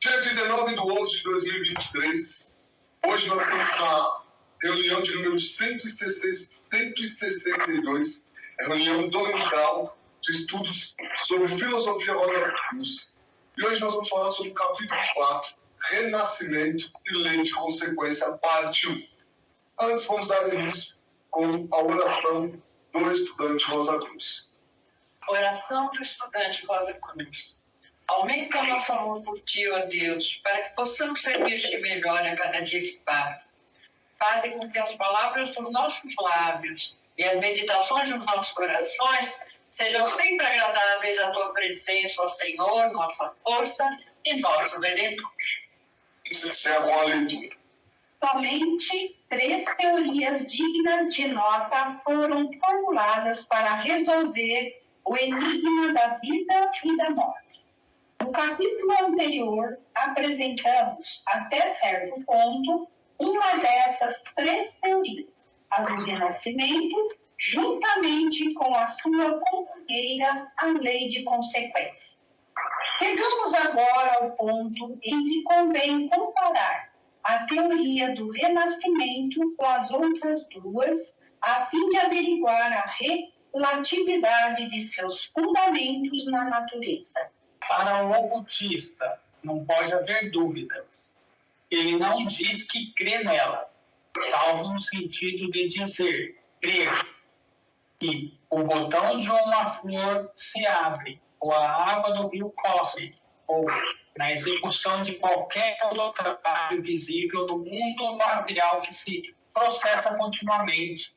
Dia 19 de 11 de 2023, hoje nós temos uma reunião de número 162, reunião dominical de estudos sobre filosofia Rosa Cruz. E hoje nós vamos falar sobre o capítulo 4, Renascimento e Lei de Consequência, parte 1. Antes, vamos dar início com a oração do estudante Rosa Cruz. Oração do estudante Rosa Cruz. Aumenta o nosso amor por Ti, ó Deus, para que possamos servir-te melhor a cada dia que passa. Faze com que as palavras dos nossos lábios e as meditações dos nossos corações sejam sempre agradáveis à Tua presença, ó Senhor, nossa força e nosso Redentor. Isso encerra com a leitura. Somente 3 teorias dignas de nota foram formuladas para resolver o enigma da vida e da morte. No capítulo anterior, apresentamos, até certo ponto, uma dessas 3 teorias, a do renascimento, juntamente com a sua companheira, a lei de consequência. Chegamos agora ao ponto em que convém comparar a teoria do renascimento com as outras duas, a fim de averiguar a relatividade de seus fundamentos na natureza. Para o ocultista, não pode haver dúvidas. Ele não diz que crê nela, salvo no sentido de dizer, crer, que o botão de uma flor se abre, ou a água do rio corre, ou na execução de qualquer outro trabalho visível no mundo material que se processa continuamente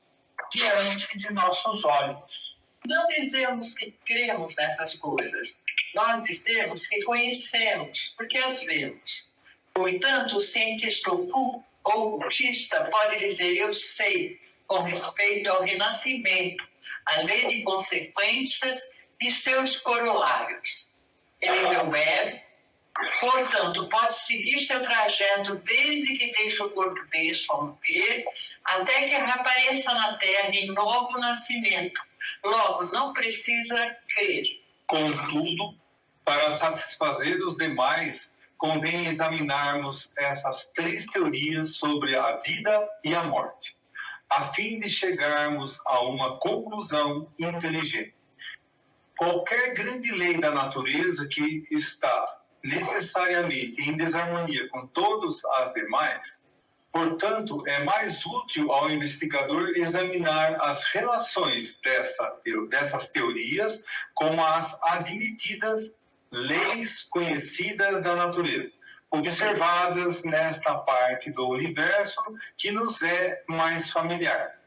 diante de nossos olhos. Não dizemos que cremos nessas coisas. Nós dizemos que conhecemos, porque as vemos. Portanto, o cientista ocultista pode dizer eu sei, com respeito ao renascimento, à lei de consequências e seus corolários. Ele não é, portanto, pode seguir seu trajeto desde que deixa o corpo dele romper, até que reapareça na terra em novo nascimento. Logo, não precisa crer. Contudo, para satisfazer os demais, convém examinarmos essas 3 teorias sobre a vida e a morte, a fim de chegarmos a uma conclusão inteligente. Qualquer grande lei da natureza que está necessariamente em desarmonia com todas as demais, portanto, é mais útil ao investigador examinar as relações dessas teorias com as admitidas leis conhecidas da natureza, observadas nesta parte do universo que nos é mais familiar.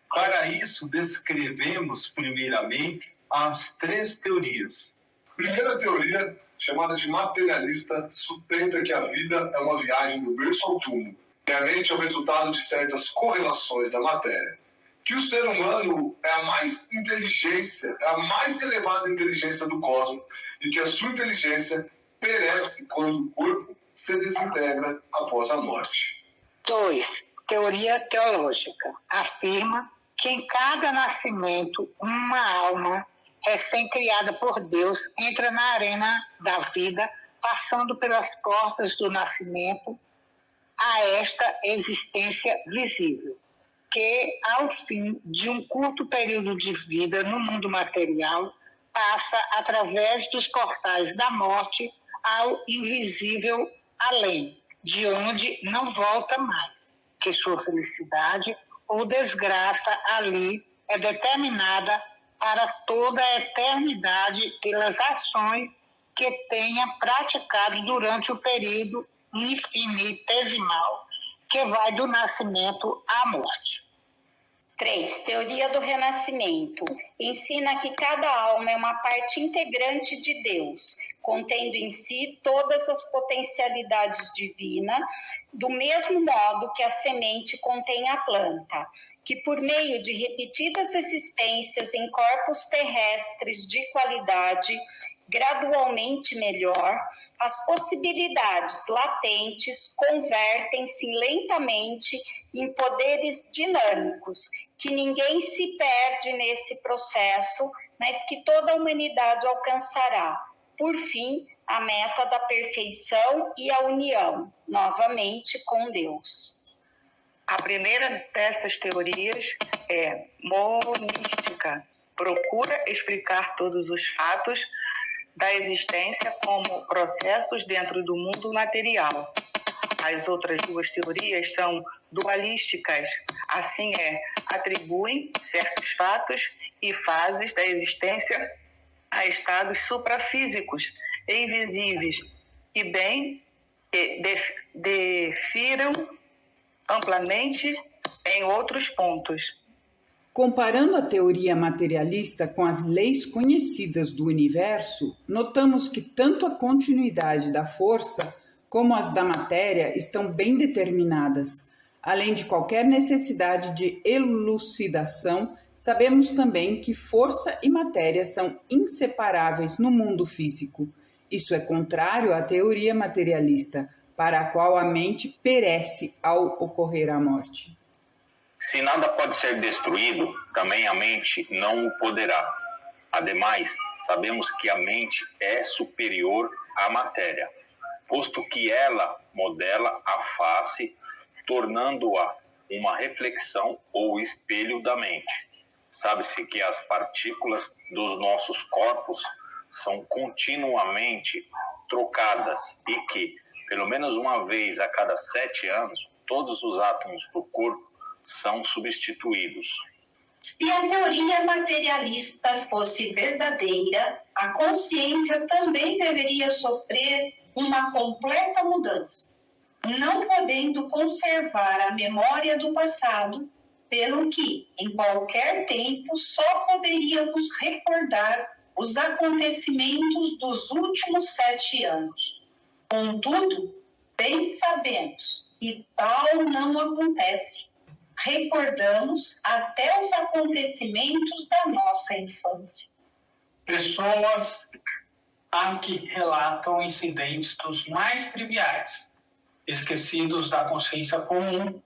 Para isso, descrevemos primeiramente as 3 teorias. Primeira teoria, chamada de materialista, sustenta que a vida é uma viagem do berço ao túmulo, que a mente é o resultado de certas correlações da matéria, que o ser humano é a mais elevada inteligência do cosmos e que a sua inteligência perece quando o corpo se desintegra após a morte. 2. Teoria teológica. Afirma que em cada nascimento, uma alma recém-criada por Deus entra na arena da vida, passando pelas portas do nascimento a esta existência visível, que, ao fim de um curto período de vida no mundo material, passa através dos portais da morte ao invisível além, de onde não volta mais, que sua felicidade ou desgraça ali é determinada para toda a eternidade pelas ações que tenha praticado durante o período infinitesimal que vai do nascimento à morte. 3. Teoria do renascimento. Ensina que cada alma é uma parte integrante de Deus, contendo em si todas as potencialidades divinas, do mesmo modo que a semente contém a planta, que por meio de repetidas existências em corpos terrestres de qualidade gradualmente melhor, as possibilidades latentes convertem-se lentamente em poderes dinâmicos, que ninguém se perde nesse processo, mas que toda a humanidade alcançará, por fim, a meta da perfeição e a união, novamente, com Deus. A primeira dessas teorias é monística. Procura explicar todos os fatos da existência como processos dentro do mundo material. As outras duas teorias são dualísticas, assim atribuem certos fatos e fases da existência a estados suprafísicos e invisíveis, que bem defiram amplamente em outros pontos. Comparando a teoria materialista com as leis conhecidas do universo, notamos que tanto a continuidade da força como as da matéria estão bem determinadas. Além de qualquer necessidade de elucidação, sabemos também que força e matéria são inseparáveis no mundo físico. Isso é contrário à teoria materialista, para a qual a mente perece ao ocorrer a morte. Se nada pode ser destruído, também a mente não o poderá. Ademais, sabemos que a mente é superior à matéria, posto que ela modela a face, tornando-a uma reflexão ou espelho da mente. Sabe-se que as partículas dos nossos corpos são continuamente trocadas e que, pelo menos uma vez a cada 7 anos, todos os átomos do corpo são substituídos. Se a teoria materialista fosse verdadeira, a consciência também deveria sofrer uma completa mudança, não podendo conservar a memória do passado, pelo que, em qualquer tempo, só poderíamos recordar os acontecimentos dos últimos 7 anos. Contudo, bem sabemos que tal não acontece. Recordamos até os acontecimentos da nossa infância. Pessoas há que relatam incidentes dos mais triviais, esquecidos da consciência comum,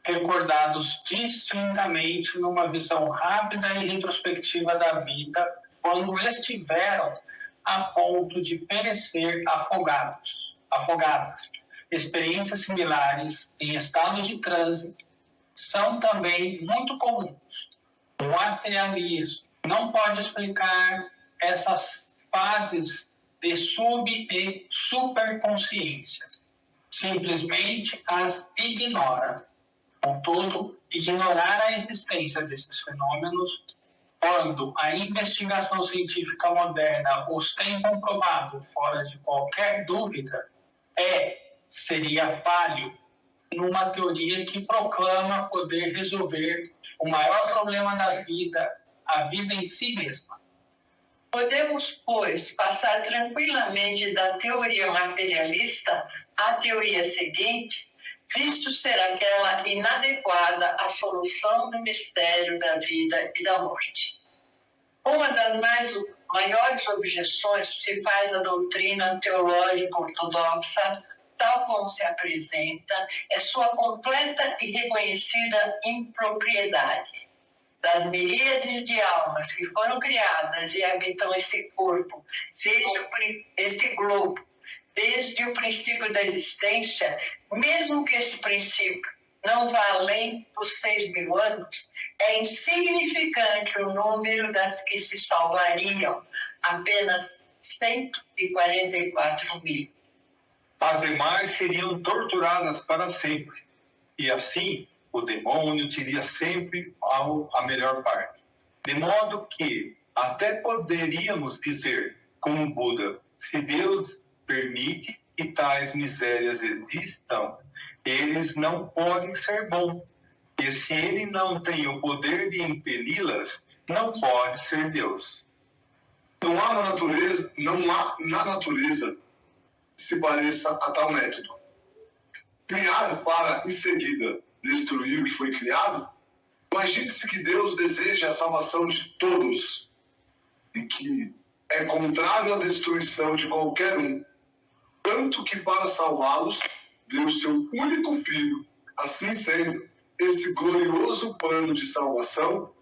recordados distintamente numa visão rápida e retrospectiva da vida, quando estiveram a ponto de perecer afogadas. Experiências similares em estado de transe são também muito comuns. O materialismo não pode explicar essas fases de sub- e superconsciência. Simplesmente as ignora. Contudo, ignorar a existência desses fenômenos, quando a investigação científica moderna os tem comprovado fora de qualquer dúvida, seria falho numa teoria que proclama poder resolver o maior problema da vida, a vida em si mesma. Podemos, pois, passar tranquilamente da teoria materialista à teoria seguinte, visto ser aquela inadequada à solução do mistério da vida e da morte. Uma das maiores objeções se faz à doutrina teológica ortodoxa, tal como se apresenta, é sua completa e reconhecida impropriedade. Das miríades de almas que foram criadas e habitam esse corpo, este globo, desde o princípio da existência, mesmo que esse princípio não vá além dos 6.000 anos, é insignificante o número das que se salvariam, apenas 144.000. As demais seriam torturadas para sempre, e assim o demônio teria sempre a melhor parte. De modo que até poderíamos dizer, como Buda, se Deus permite que tais misérias existam, eles não podem ser bons. E se ele não tem o poder de impeli-las, não pode ser Deus. Não há na natureza que se pareça a tal método. Criado para, em seguida, destruir o que foi criado, imagine-se que Deus deseja a salvação de todos e que é contrário à destruição de qualquer um, tanto que para salvá-los deu seu único filho. Assim sendo, esse glorioso plano de salvação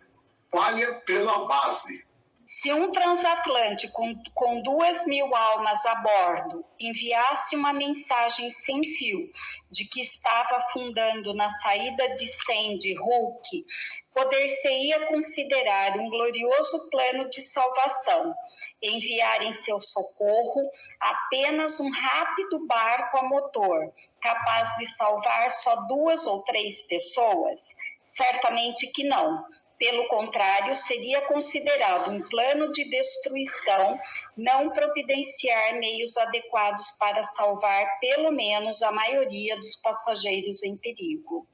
falha pela base. Se um transatlântico com 2.000 almas a bordo enviasse uma mensagem sem fio de que estava afundando na saída de Sandy Hook, poder-se-ia considerar um glorioso plano de salvação enviar em seu socorro apenas um rápido barco a motor, capaz de salvar só 2 ou 3 pessoas? Certamente que não. Pelo contrário, seria considerado um plano de destruição não providenciar meios adequados para salvar pelo menos a maioria dos passageiros em perigo.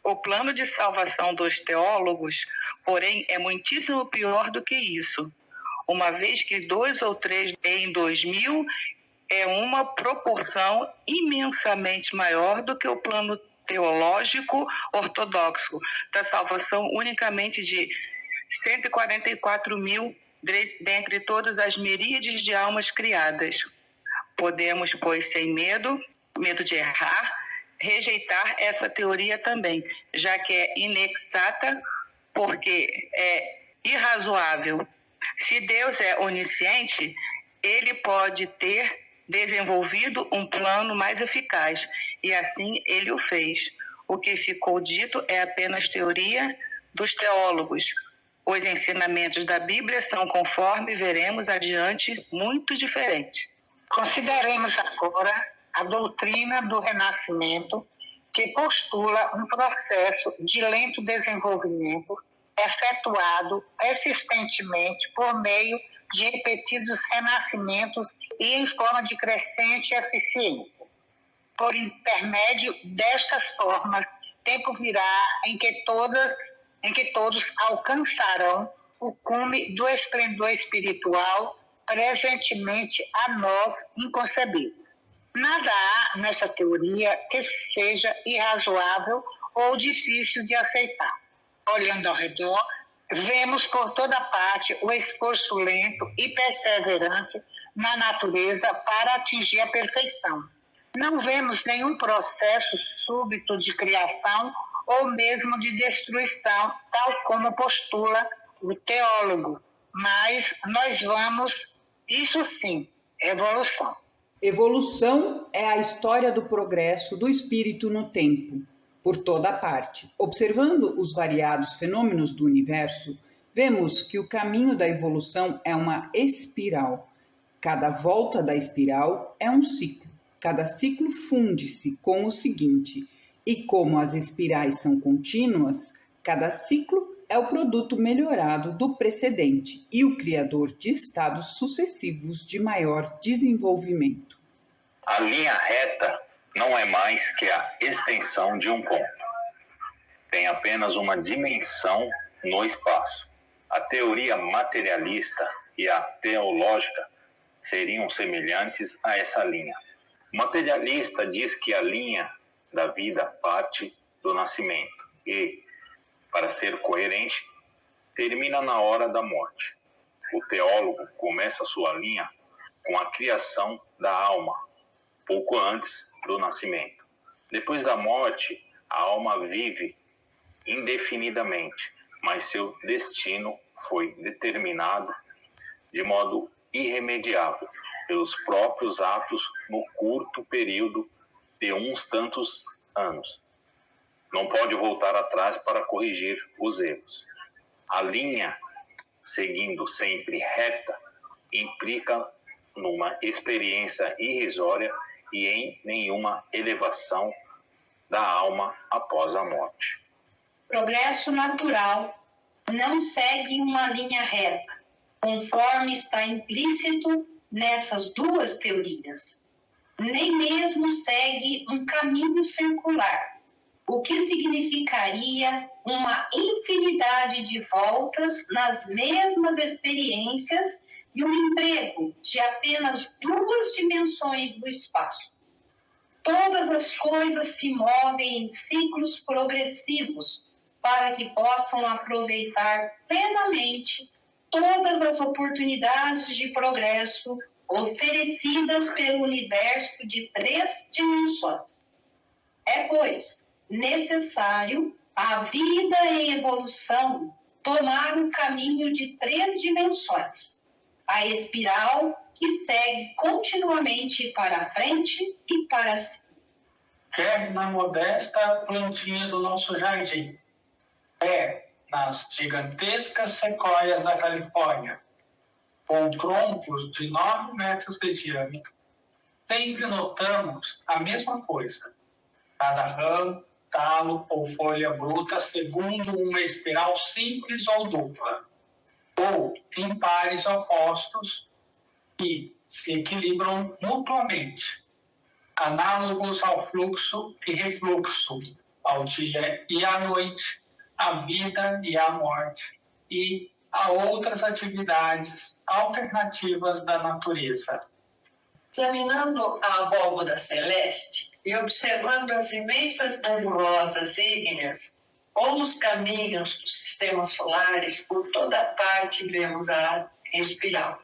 O plano de salvação dos teólogos, porém, é muitíssimo pior do que isso, uma vez que 2 ou 3 em 2.000 é uma proporção imensamente maior do que o plano teológico ortodoxo da salvação unicamente de 144.000 dentre todas as miríades de almas criadas. Podemos, pois, sem medo de errar, rejeitar essa teoria também, já que é inexata, porque é irrazoável. Se Deus é onisciente, ele pode ter desenvolvido um plano mais eficaz, e assim ele o fez. O que ficou dito é apenas teoria dos teólogos. Os ensinamentos da Bíblia são, conforme veremos adiante, muito diferentes. Consideremos agora a doutrina do Renascimento, que postula um processo de lento desenvolvimento efetuado persistentemente por meio de repetidos renascimentos e em forma de crescente eficiência. Por intermédio destas formas, tempo virá em que todos alcançarão o cume do esplendor espiritual presentemente a nós inconcebível. Nada há nessa teoria que seja irrazoável ou difícil de aceitar. Olhando ao redor, vemos por toda parte o esforço lento e perseverante na natureza para atingir a perfeição. Não vemos nenhum processo súbito de criação ou mesmo de destruição, tal como postula o teólogo. Mas nós vamos, isso sim, evolução. Evolução é a história do progresso do espírito no tempo, por toda parte. Observando os variados fenômenos do universo, vemos que o caminho da evolução é uma espiral. Cada volta da espiral é um ciclo. Cada ciclo funde-se com o seguinte, e como as espirais são contínuas, cada ciclo é o produto melhorado do precedente e o criador de estados sucessivos de maior desenvolvimento. A linha reta não é mais que a extensão de um ponto. Tem apenas uma dimensão no espaço. A teoria materialista e a teológica seriam semelhantes a essa linha. O materialista diz que a linha da vida parte do nascimento e, para ser coerente, termina na hora da morte. O teólogo começa sua linha com a criação da alma, pouco antes do nascimento. Depois da morte, a alma vive indefinidamente, mas seu destino foi determinado de modo irremediável pelos próprios atos no curto período de uns tantos anos. Não pode voltar atrás para corrigir os erros. A linha, seguindo sempre reta, implica numa experiência irrisória e em nenhuma elevação da alma após a morte. Progresso natural não segue uma linha reta, conforme está implícito nessas duas teorias. Nem mesmo segue um caminho circular, o que significaria uma infinidade de voltas nas mesmas experiências e um emprego de apenas 2 dimensões do espaço. Todas as coisas se movem em ciclos progressivos para que possam aproveitar plenamente todas as oportunidades de progresso oferecidas pelo universo de 3 dimensões. É, pois, necessário a vida em evolução tomar um caminho de 3 dimensões, a espiral que segue continuamente para frente e para cima. Quer na modesta plantinha do nosso jardim, quer nas gigantescas sequoias da Califórnia, com troncos de 9 metros de diâmetro, sempre notamos a mesma coisa. Cada ramo, talo ou folha bruta segundo uma espiral simples ou dupla, ou em pares opostos que se equilibram mutuamente, análogos ao fluxo e refluxo, ao dia e à noite, à vida e à morte, e a outras atividades alternativas da natureza. Examinando a abóbora celeste e observando as imensas nebulosas ígneas ou os caminhos dos sistemas solares, por toda parte vemos a espiral.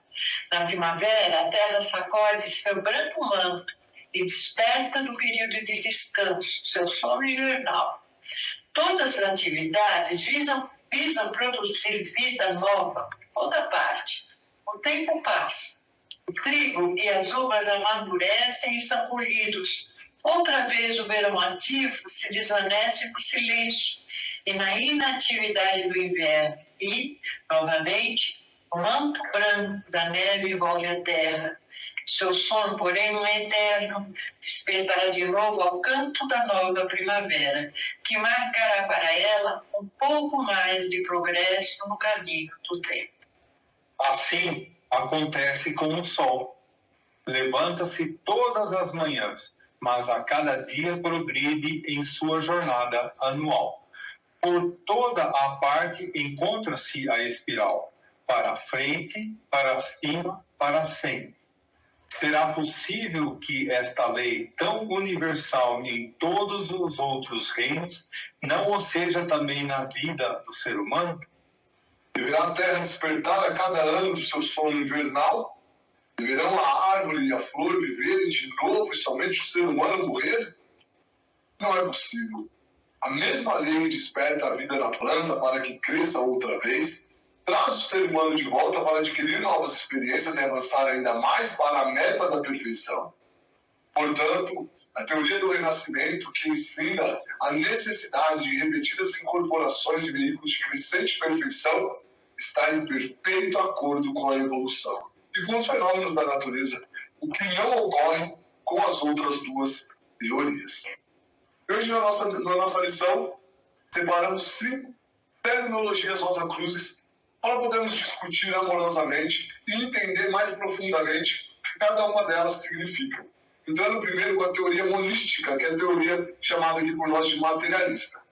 Na primavera, a Terra sacode seu branco manto e desperta do período de descanso, seu sono invernal. Todas as atividades visam produzir vida nova por toda parte. O tempo passa. O trigo e as uvas amadurecem e são colhidos. Outra vez o verão ativo se desvanece por silêncio e na inatividade do inverno. E, novamente, o manto branco da neve envolve a terra. Seu sono, porém, não é eterno. Despertará de novo ao canto da nova primavera, que marcará para ela um pouco mais de progresso no caminho do tempo. Assim acontece com o sol. Levanta-se todas as manhãs, mas a cada dia progride em sua jornada anual. Por toda a parte encontra-se a espiral, para frente, para cima, para sempre. Será possível que esta lei, tão universal em todos os outros reinos, não o seja também na vida do ser humano? Deverá a terra despertar a cada ano do seu sono invernal? Deverão a árvore e a flor viverem de novo e somente o ser humano morrer? Não é possível. A mesma lei desperta a vida na planta para que cresça outra vez, traz o ser humano de volta para adquirir novas experiências e avançar ainda mais para a meta da perfeição. Portanto, a teoria do renascimento, que ensina a necessidade de repetidas incorporações de veículos de crescente perfeição, está em perfeito acordo com a evolução e com os fenômenos da natureza, o que não ocorre com as outras duas teorias. Hoje, na nossa lição, separamos 5 terminologias Rosacruzes para podermos discutir amorosamente e entender mais profundamente o que cada uma delas significa. Entrando primeiro com a teoria monística, que é a teoria chamada aqui por nós de materialista.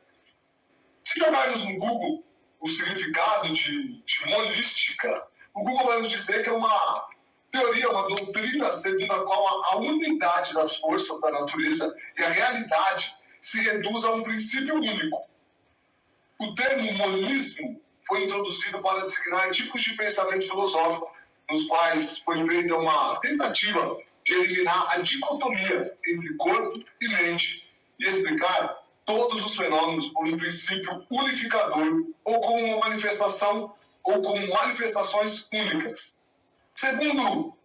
Se jogarmos no Google o significado de monística, o Google vai nos dizer que é uma teoria, uma doutrina segundo a qual a unidade das forças da natureza e a realidade se reduz a um princípio único. O termo monismo foi introduzido para designar tipos de pensamento filosófico, nos quais foi feita uma tentativa de eliminar a dicotomia entre corpo e mente e explicar todos os fenômenos por um princípio unificador ou como uma manifestação ou como manifestações únicas. Segundo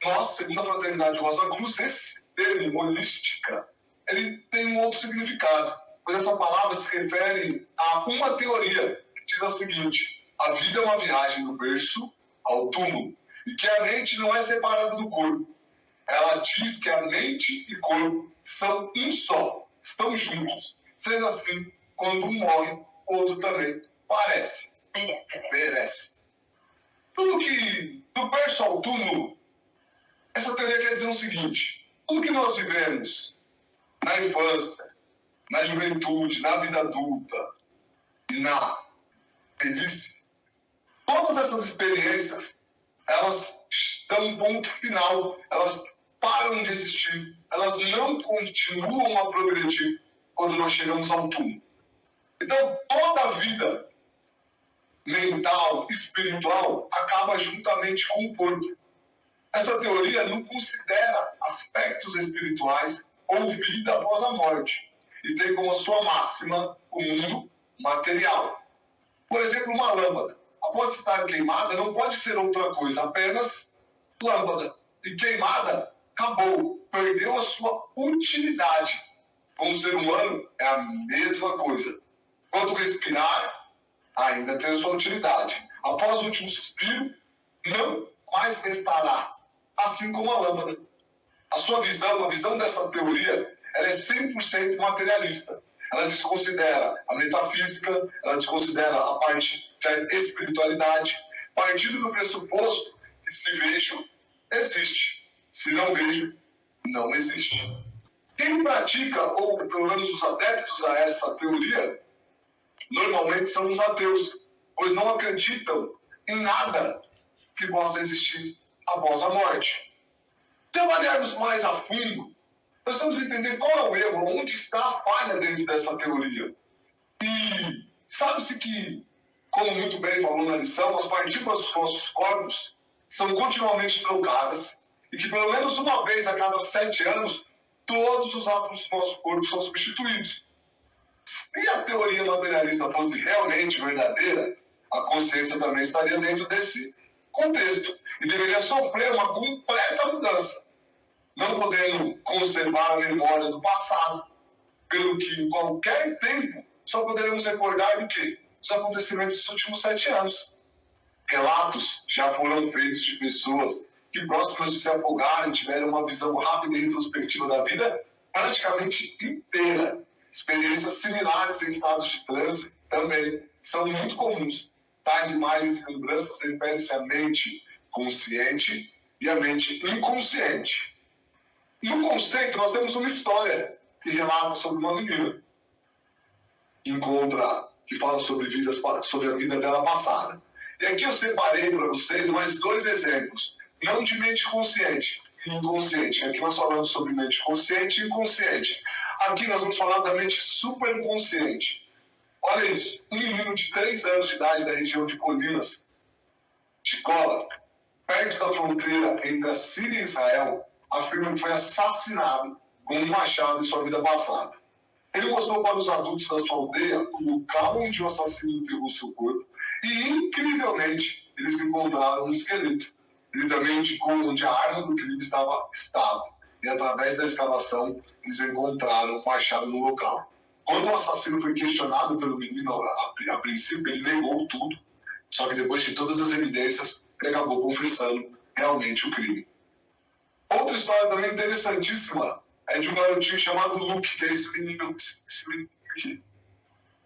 nós, segundo a Fraternidade Rosa Cruz, esse termo monística, ele tem um outro significado, pois essa palavra se refere a uma teoria que diz a seguinte: a vida é uma viagem do berço ao túmulo e que a mente não é separada do corpo. Ela diz que a mente e corpo são um só, estão juntos. Sendo assim, quando um morre, o outro também perece. Tudo que, do berço ao túmulo, essa teoria quer dizer o seguinte: tudo que nós vivemos na infância, na juventude, na vida adulta e na velhice, todas essas experiências, elas dão um ponto final, elas param de existir, elas não continuam a progredir quando nós chegamos ao túmulo. Então, toda a vida mental, espiritual, acaba juntamente com o corpo. Essa teoria não considera aspectos espirituais ou vida após a morte, e tem como sua máxima o mundo material. Por exemplo, uma lâmpada, após estar queimada, não pode ser outra coisa, apenas lâmpada. E queimada, acabou, perdeu a sua utilidade. Como ser humano, é a mesma coisa. Quando respirar, ainda tem a sua utilidade. Após o último suspiro, não mais restará. Assim como a lâmpada. A sua visão, a visão dessa teoria, ela é 100% materialista. Ela desconsidera a metafísica, ela desconsidera a parte da espiritualidade, partindo do pressuposto que se vejo, existe. Se não vejo, não existe. Quem pratica, ou pelo menos os adeptos a essa teoria, normalmente são os ateus, pois não acreditam em nada que possa existir após a morte. Se avaliarmos mais a fundo, nós vamos entender qual é o erro, onde está a falha dentro dessa teoria. E sabe-se que, como muito bem falou na lição, as partículas dos nossos corpos são continuamente trocadas e que pelo menos uma vez a cada 7 anos, todos os átomos do nosso corpo são substituídos. Se a teoria materialista fosse realmente verdadeira, a consciência também estaria dentro desse contexto e deveria sofrer uma completa mudança, não podendo conservar a memória do passado, pelo que em qualquer tempo só poderemos recordar do que? Os acontecimentos dos últimos 7 anos. Relatos já foram feitos de pessoas que, próximas de se afogarem, tiveram uma visão rápida e introspectiva da vida praticamente inteira. Experiências similares em estados de transe também são muito comuns. Tais imagens e lembranças referem-se à mente consciente e à mente inconsciente. No conceito, nós temos uma história que relata sobre uma menina que fala sobre a vida dela passada. E aqui eu separei para vocês mais 2 exemplos, não de mente consciente e inconsciente. Aqui nós falamos sobre mente consciente e inconsciente. Aqui nós vamos falar da mente superconsciente. Olha isso, um menino de 3 anos de idade da região de Colinas, de Kola, perto da fronteira entre a Síria e Israel, afirma que foi assassinado com um machado em sua vida passada. Ele mostrou para os adultos da sua aldeia o local onde o assassino enterrou seu corpo e, incrivelmente, eles encontraram um esqueleto. Ele também indicou onde a arma do crime estava estável e, através da escavação, eles encontraram o machado no local. Quando o assassino foi questionado pelo menino, a princípio, ele negou tudo, só que depois de todas as evidências, ele acabou confessando realmente o crime. Outra história também interessantíssima é de um garotinho chamado Luke, que é esse menino aqui.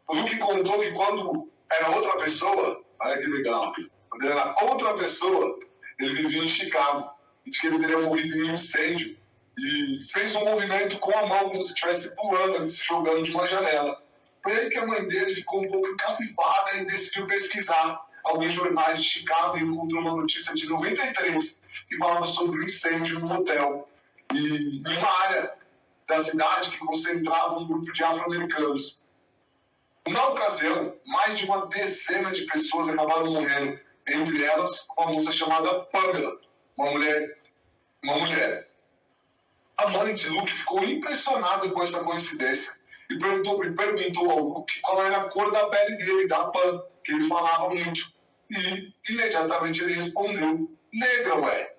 O Luke contou que quando era outra pessoa, olha que legal, quando ele era outra pessoa, ele vivia em Chicago, e de que ele teria morrido em um incêndio, e fez um movimento com a mão, como se estivesse pulando, ali, se jogando de uma janela. Foi aí que a mãe dele ficou um pouco encapivada e decidiu pesquisar alguns jornais de Chicago e encontrou uma notícia de 93 que falava sobre um incêndio no hotel e em uma área da cidade que concentrava um grupo de afro-americanos. Na ocasião, mais de uma dezena de pessoas acabaram morrendo, entre elas uma moça chamada Pamela, uma mulher. A mãe de Luke ficou impressionada com essa coincidência e perguntou ao Luke qual era a cor da pele dele, da Pam, que ele falava muito. E imediatamente ele respondeu: negra, ué.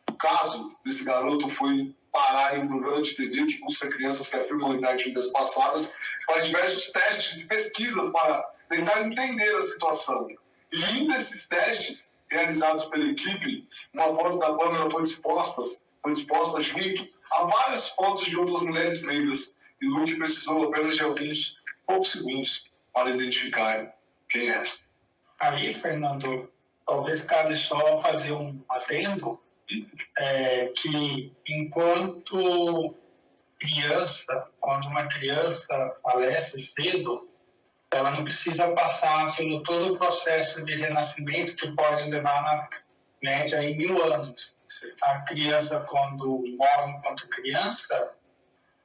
O caso desse garoto foi parar em um programa de TV que busca crianças que afirmam lidar de vidas passadas, faz diversos testes de pesquisa para tentar entender a situação. E em um desses testes, realizados pela equipe, uma foto da Pamela foi disposta junto a várias fotos de outras mulheres negras, e Luke precisou apenas de alguns poucos segundos para identificar quem era. Aí, Fernando, talvez cabe só fazer um adendo, que enquanto criança, quando uma criança falece cedo, ela não precisa passar pelo todo o processo de renascimento que pode levar na média aí 1000 anos. A criança, quando morre enquanto criança,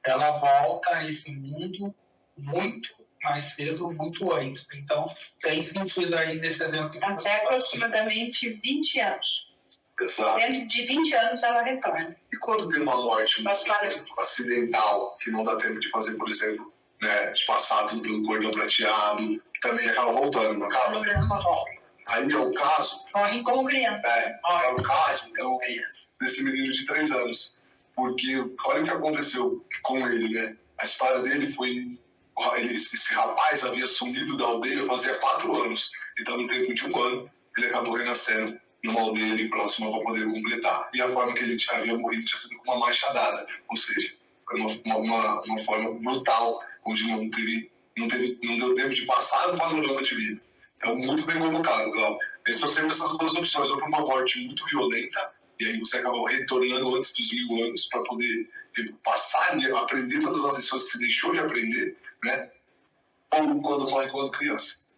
ela volta a esse mundo muito mais cedo, muito antes. Então, tem sentido aí nesse exemplo. Até aproximadamente 20 anos. Exato. Dentro de 20 anos ela retorna. E quando tem uma morte acidental, que não dá tempo de fazer, por exemplo, né, de passar tudo pelo cordão prateado, também acaba voltando, não acaba? Aí é o caso. Morre como criança. É o caso desse menino de 3 anos. Porque olha o que aconteceu com ele, né? A história dele foi. Esse rapaz havia sumido da aldeia fazia 4 anos. Então, no tempo de 1 ano, ele acabou renascendo numa aldeia ali próxima para poder completar. E a forma que ele havia morrido tinha sido com uma machadada. Ou seja, foi uma forma brutal, onde não deu tempo de passar no panorama de vida. Então, muito bem colocado, Glauco. São sempre essas 2 opções, ou para uma morte muito violenta, e aí você acaba retornando antes dos 1000 anos para poder passar e aprender todas as lições que você deixou de aprender, né? Ou quando morre quando criança.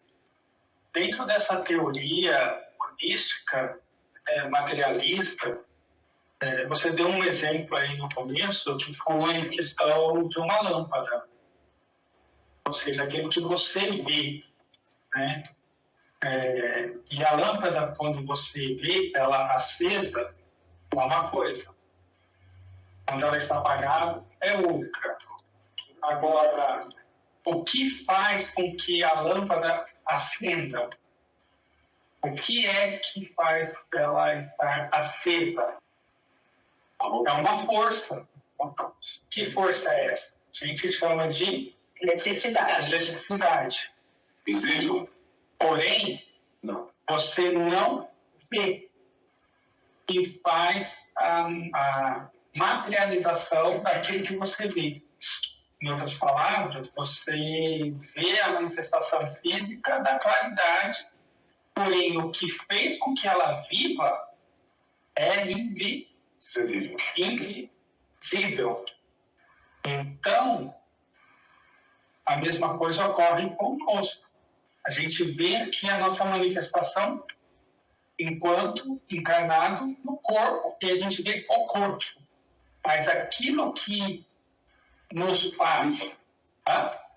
Dentro dessa teoria holística, materialista, você deu um exemplo aí no começo que foi em questão de uma lâmpada. Ou seja, aquilo que você vê, né? E a lâmpada, quando você vê ela acesa, é uma coisa. Quando ela está apagada, é outra. Agora, o que faz com que a lâmpada acenda? O que é que faz ela estar acesa? É uma força. Que força é essa? A gente chama de eletricidade. Visível? Porém, Não. você não vê. Que faz a materialização daquilo que você vê. Em outras palavras, você vê a manifestação física da claridade, porém o que fez com que ela viva é invisível. Então, a mesma coisa ocorre conosco. A gente vê aqui a nossa manifestação enquanto encarnado no corpo, e a gente vê o corpo. Mas aquilo que nos faz,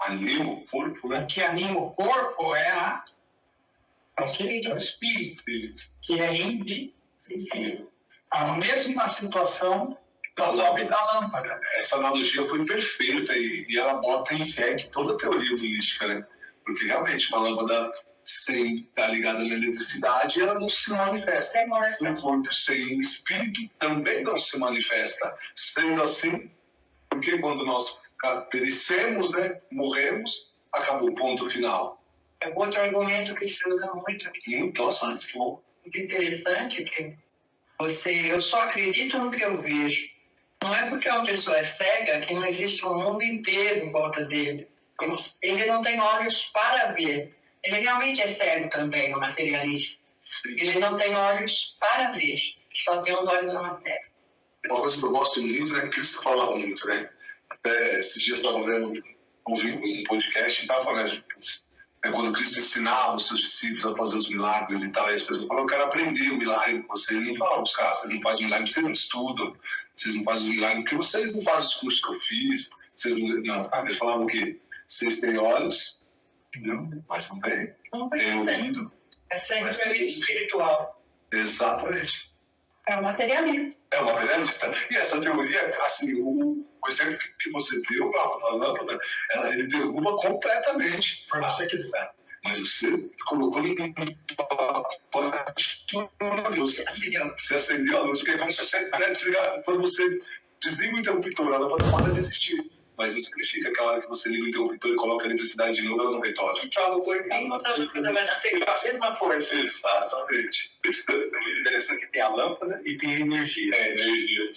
anima o corpo, né? O que anima o corpo é o espírito, que é invisível. A mesma situação do lobby da lâmpada. Essa analogia foi perfeita e ela bota em xeque toda a teoria holística, né? Porque realmente uma lâmpada sem estar ligada na eletricidade, ela não se manifesta. Um corpo sem espírito também não se manifesta. Sendo assim, porque quando nós perecemos, né, morremos, acabou o ponto final. É outro argumento que se usa muito aqui. Muito interessante que eu só acredito no que eu vejo. Não é porque uma pessoa é cega que não existe um mundo inteiro em volta dele. Ele não tem olhos para ver. Ele realmente é cego também, o materialista. Ele não tem olhos para ver, só tem os olhos na matéria. Uma coisa que eu gosto muito, né? Cristo falava muito, né? Até esses dias eu estava ouvindo um podcast e estava falando, quando Cristo ensinava os seus discípulos a fazer os milagres e tal, aí as pessoas falavam, eu quero aprender o milagre com vocês. Ele não falava os caras, vocês não fazem milagre porque vocês não estudam, vocês não fazem milagre porque vocês não fazem os cursos que eu fiz, vocês não. Eles falavam o quê? Vocês têm olhos, entendeu? Mas não tem. Tem ouvido. É sempre espiritual. Exatamente. É o materialista. É o materialista. E essa teoria, assim, o exemplo que você deu na lâmpada, ele derruba completamente. Mas você colocou você acendeu a luz, porque é como se você quando você desliga o interruptor, a lâmpada para de existir. Mas não significa que a hora que você liga o interruptor e coloca a eletricidade de novo, ela não retorna. Joga o corpinho, outra lâmpada vai nascer a mesma coisa. Exatamente. É interessante que tem a lâmpada e tem a energia. Energia.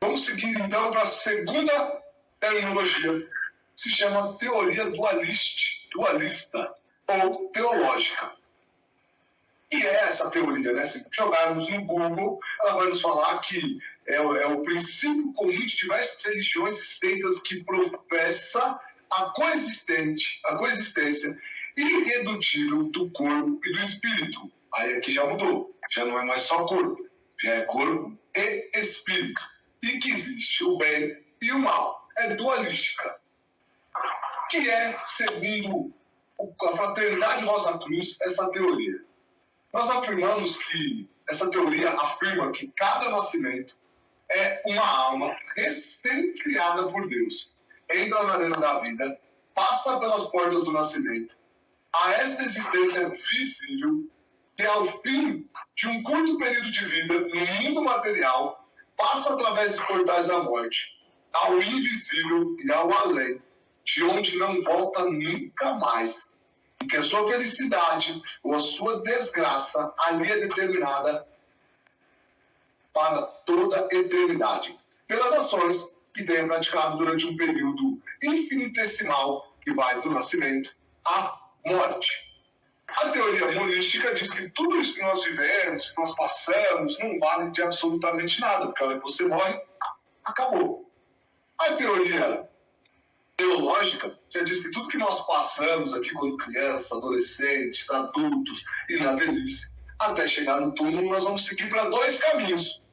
Vamos seguir então para a segunda terminologia. Se chama teoria dualista ou teológica. E é essa teoria, né? Se jogarmos no Google, ela vai nos falar que é o princípio comum de diversas religiões e seitas que professa a coexistência irredutível do corpo e do espírito. Aí aqui já mudou, já não é mais só corpo, já é corpo e espírito. E que existe o bem e o mal. É dualística. Que é, segundo a Fraternidade Rosa Cruz, essa teoria. Nós afirmamos que essa teoria afirma que cada nascimento é uma alma recém-criada por Deus. Entra na arena da vida passa pelas portas do nascimento. A esta existência visível, que ao fim de um curto período de vida no mundo material, passa através dos portais da morte, ao invisível e ao além, de onde não volta nunca mais, e que a sua felicidade ou a sua desgraça ali é determinada para toda a eternidade, pelas ações que tenha praticado durante um período infinitesimal que vai do nascimento à morte. A teoria monística diz que tudo isso que nós vivemos, que nós passamos, não vale de absolutamente nada, porque a hora que você morre, acabou. A teoria teológica já diz que tudo que nós passamos aqui quando crianças, adolescentes, adultos e na velhice, até chegar no túmulo, nós vamos seguir para 2 caminhos.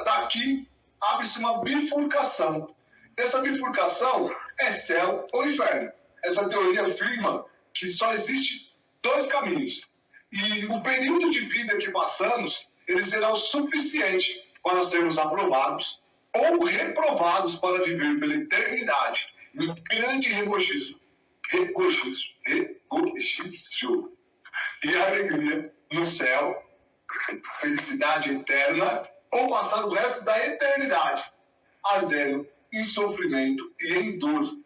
Daqui abre-se uma bifurcação. Essa bifurcação é céu ou inferno. Essa teoria afirma que só existe 2 caminhos. E o período de vida que passamos, ele será o suficiente para sermos aprovados ou reprovados para viver pela eternidade, no grande regozijo e alegria no céu, felicidade eterna, ou passar o resto da eternidade ardendo em sofrimento e em dor.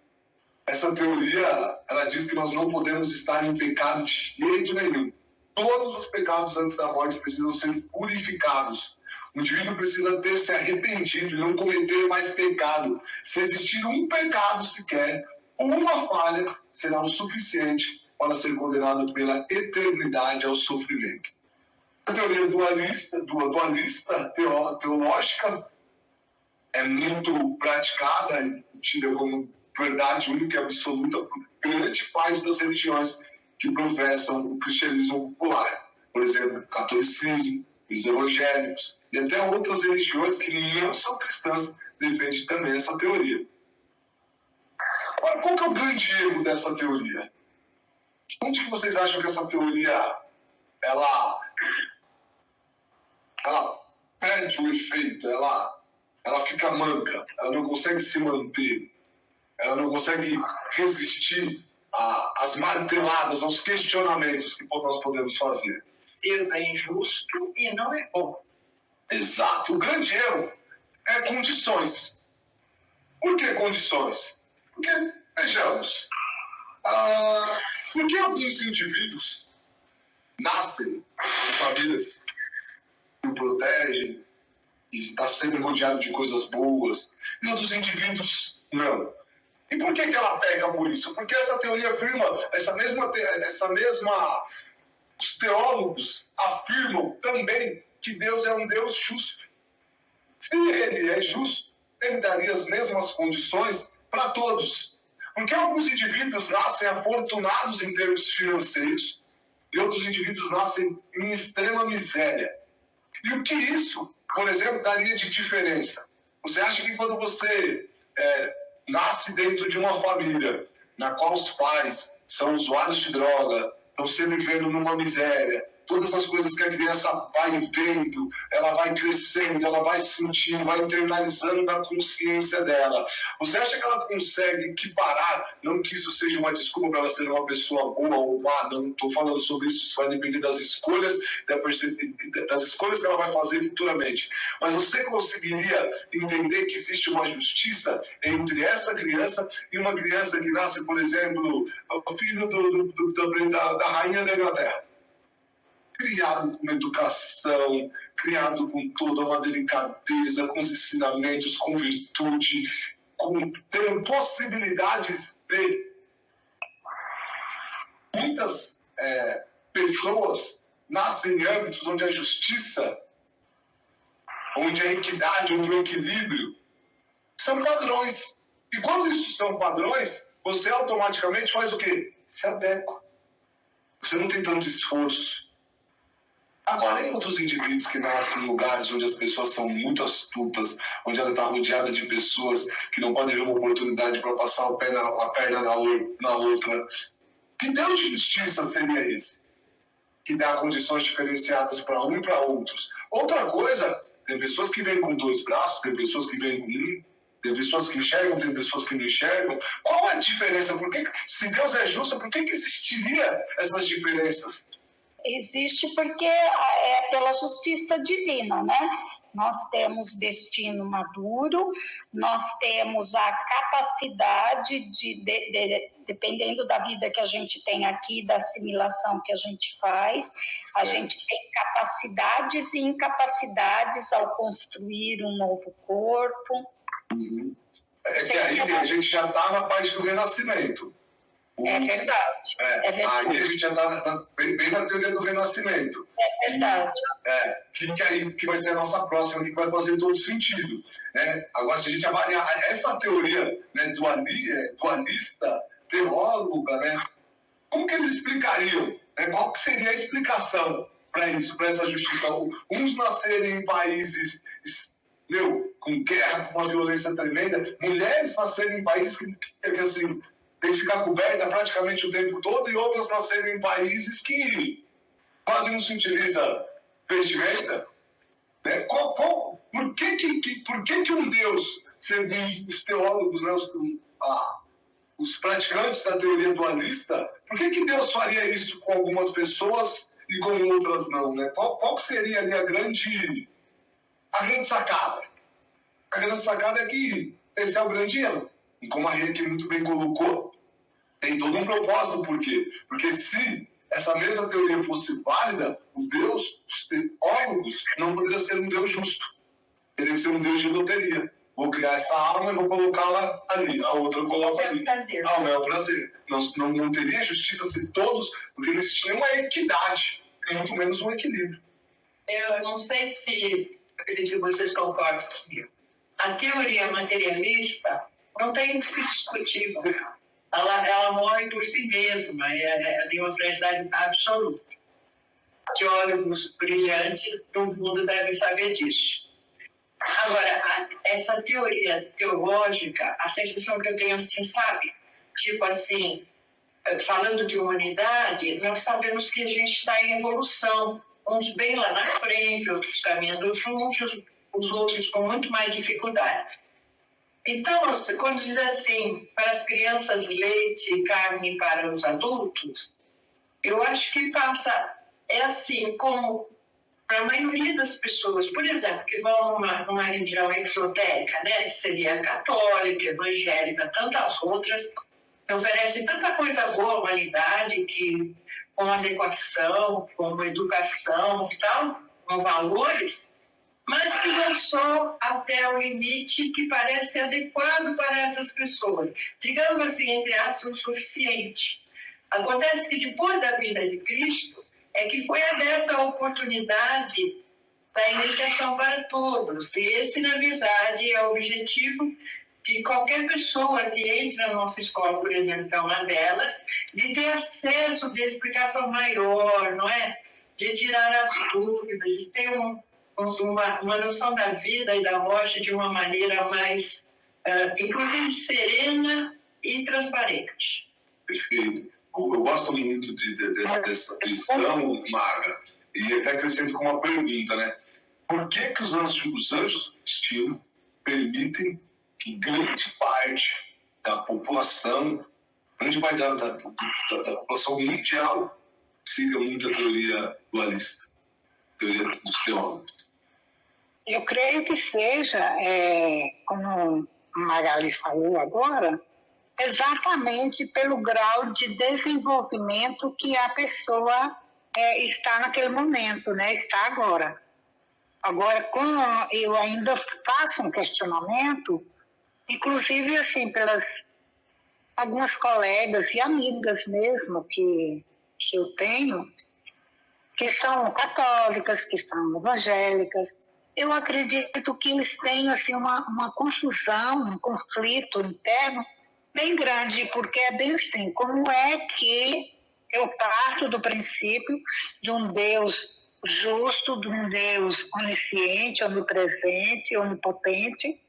Essa teoria, ela diz que nós não podemos estar em pecado de jeito nenhum. Todos os pecados antes da morte precisam ser purificados. O indivíduo precisa ter se arrependido e não cometer mais pecado. Se existir um pecado sequer, uma falha será o suficiente para ser condenado pela eternidade ao sofrimento. A teoria dualista teológica é muito praticada e tida como verdade única e absoluta por grande parte das religiões que professam o cristianismo popular. Por exemplo, o catolicismo, os evangélicos e até outras religiões que não são cristãs defendem também essa teoria. Agora, qual que é o grande erro dessa teoria? Onde que vocês acham que essa teoria ela perde o efeito, ela fica manca, ela não consegue se manter, ela não consegue resistir às marteladas, aos questionamentos que nós podemos fazer? Deus é injusto e não é bom. Exato. O grande erro é condições. Por que condições? Porque, vejamos, por que alguns indivíduos nascem em famílias que o protegem e está sempre rodeado de coisas boas, e outros indivíduos não? E por que ela peca por isso? Porque essa teoria afirma, os teólogos afirmam também que Deus é um Deus justo. Se ele é justo, ele daria as mesmas condições para todos. Porque alguns indivíduos nascem afortunados em termos financeiros e outros indivíduos nascem em extrema miséria. E o que isso, por exemplo, daria de diferença? Você acha que quando você nasce dentro de uma família na qual os pais são usuários de droga, estão sempre vivendo numa miséria, todas as coisas que a criança vai vendo, ela vai crescendo, ela vai sentindo, vai internalizando na consciência dela. Você acha que ela consegue equiparar, não que isso seja uma desculpa para ela ser uma pessoa boa ou má, não estou falando sobre isso, isso vai depender das escolhas, das escolhas que ela vai fazer futuramente. Mas você conseguiria entender que existe uma justiça entre essa criança e uma criança que nasce, por exemplo, o filho da rainha da Inglaterra? Criado com educação, criado com toda uma delicadeza, com os ensinamentos, com virtude, tendo possibilidades de... Muitas pessoas nascem em âmbitos onde a justiça, onde a equidade, onde o equilíbrio são padrões. E quando isso são padrões, você automaticamente faz o quê? Se adequa. Você não tem tanto esforço. Agora, em outros indivíduos que nascem em lugares onde as pessoas são muito astutas, onde ela está rodeada de pessoas que não podem ver uma oportunidade para passar a perna na outra, que Deus de justiça seria esse? Que dá condições diferenciadas para um e para outros. Outra coisa, tem pessoas que vêm com 2 braços, tem pessoas que vêm com 1, Tem pessoas que enxergam, tem pessoas que não enxergam. Qual é a diferença? Se Deus é justo, por que existiria essas diferenças? Existe porque é pela justiça divina, né? Nós temos destino maduro, nós temos a capacidade dependendo da vida que a gente tem aqui, da assimilação que a gente faz, a gente tem capacidades e incapacidades ao construir um novo corpo. É que aí a gente já está na parte do renascimento. É verdade. É verdade. Aí a gente já está bem na teoria do renascimento. É verdade. Que vai ser a nossa próxima, que vai fazer todo sentido. Agora, se a gente avaliar essa teoria, né, dualista, teóloga, né, como que eles explicariam? Qual que seria a explicação para isso, para essa justiça? Uns nascerem em países com guerra, com uma violência tremenda, mulheres nascerem em países que assim, tem que ficar coberta praticamente o tempo todo, e outras nascerem em países que quase não se utiliza vestimenta. Né? Por que um Deus, segundo os teólogos, né, os praticantes da teoria dualista, por que Deus faria isso com algumas pessoas e com outras não? Né? Qual seria ali a grande sacada? A grande sacada é que esse é o grande erro. E como a Henrique muito bem colocou, tem todo um propósito. Por quê? Porque se essa mesma teoria fosse válida, o Deus dos teólogos não poderia ser um Deus justo. Teria que ser um Deus de loteria. Vou criar essa alma e vou colocá-la ali. A outra eu coloco ali. O meu prazer. Não teria justiça se todos, porque não existia uma equidade, e muito menos um equilíbrio. Eu não sei se vocês concordam comigo. A teoria materialista não tem o que se discutir. Ela morre por si mesma, ela tem uma fragilidade absoluta. Teólogos brilhantes do mundo devem saber disso. Agora, essa teoria teológica, a sensação que eu tenho, assim, sabe? Tipo assim, falando de humanidade, nós sabemos que a gente está em evolução. Uns bem lá na frente, outros caminhando juntos, os outros com muito mais dificuldade. Então, quando diz assim, para as crianças leite e carne para os adultos, eu acho que passa, assim, como para a maioria das pessoas, por exemplo, que vão numa religião exotérica, né, que seria católica, evangélica, tantas outras, que oferecem tanta coisa boa à humanidade, que com adequação, com educação e tal, com valores, mas que vão só até o limite que parece adequado para essas pessoas. Digamos assim, entre aspas, o suficiente. Acontece que depois da vinda de Cristo é que foi aberta a oportunidade da iniciação para todos. E esse, na verdade, é o objetivo de qualquer pessoa que entra na nossa escola, por exemplo, que é uma delas, de ter acesso de explicação maior, não é? De tirar as dúvidas, de ter uma noção da vida e da morte de uma maneira mais, inclusive, serena e transparente. Perfeito. Eu gosto muito dessa visão, Maga, e até acrescento com uma pergunta, né? Por que os anjos do destino permitem que grande parte da população, grande parte da população mundial, siga muito a teoria dualista, a teoria dos teólogos? Eu creio que seja, como a Magali falou agora, exatamente pelo grau de desenvolvimento que a pessoa está naquele momento, né? Está agora. Agora, como eu ainda faço um questionamento, inclusive assim, pelas algumas colegas e amigas mesmo que eu tenho, que são católicas, que são evangélicas, eu acredito que eles têm assim, uma confusão, um conflito interno bem grande, porque é bem assim, como é que eu parto do princípio de um Deus justo, de um Deus onisciente, onipresente, onipotente,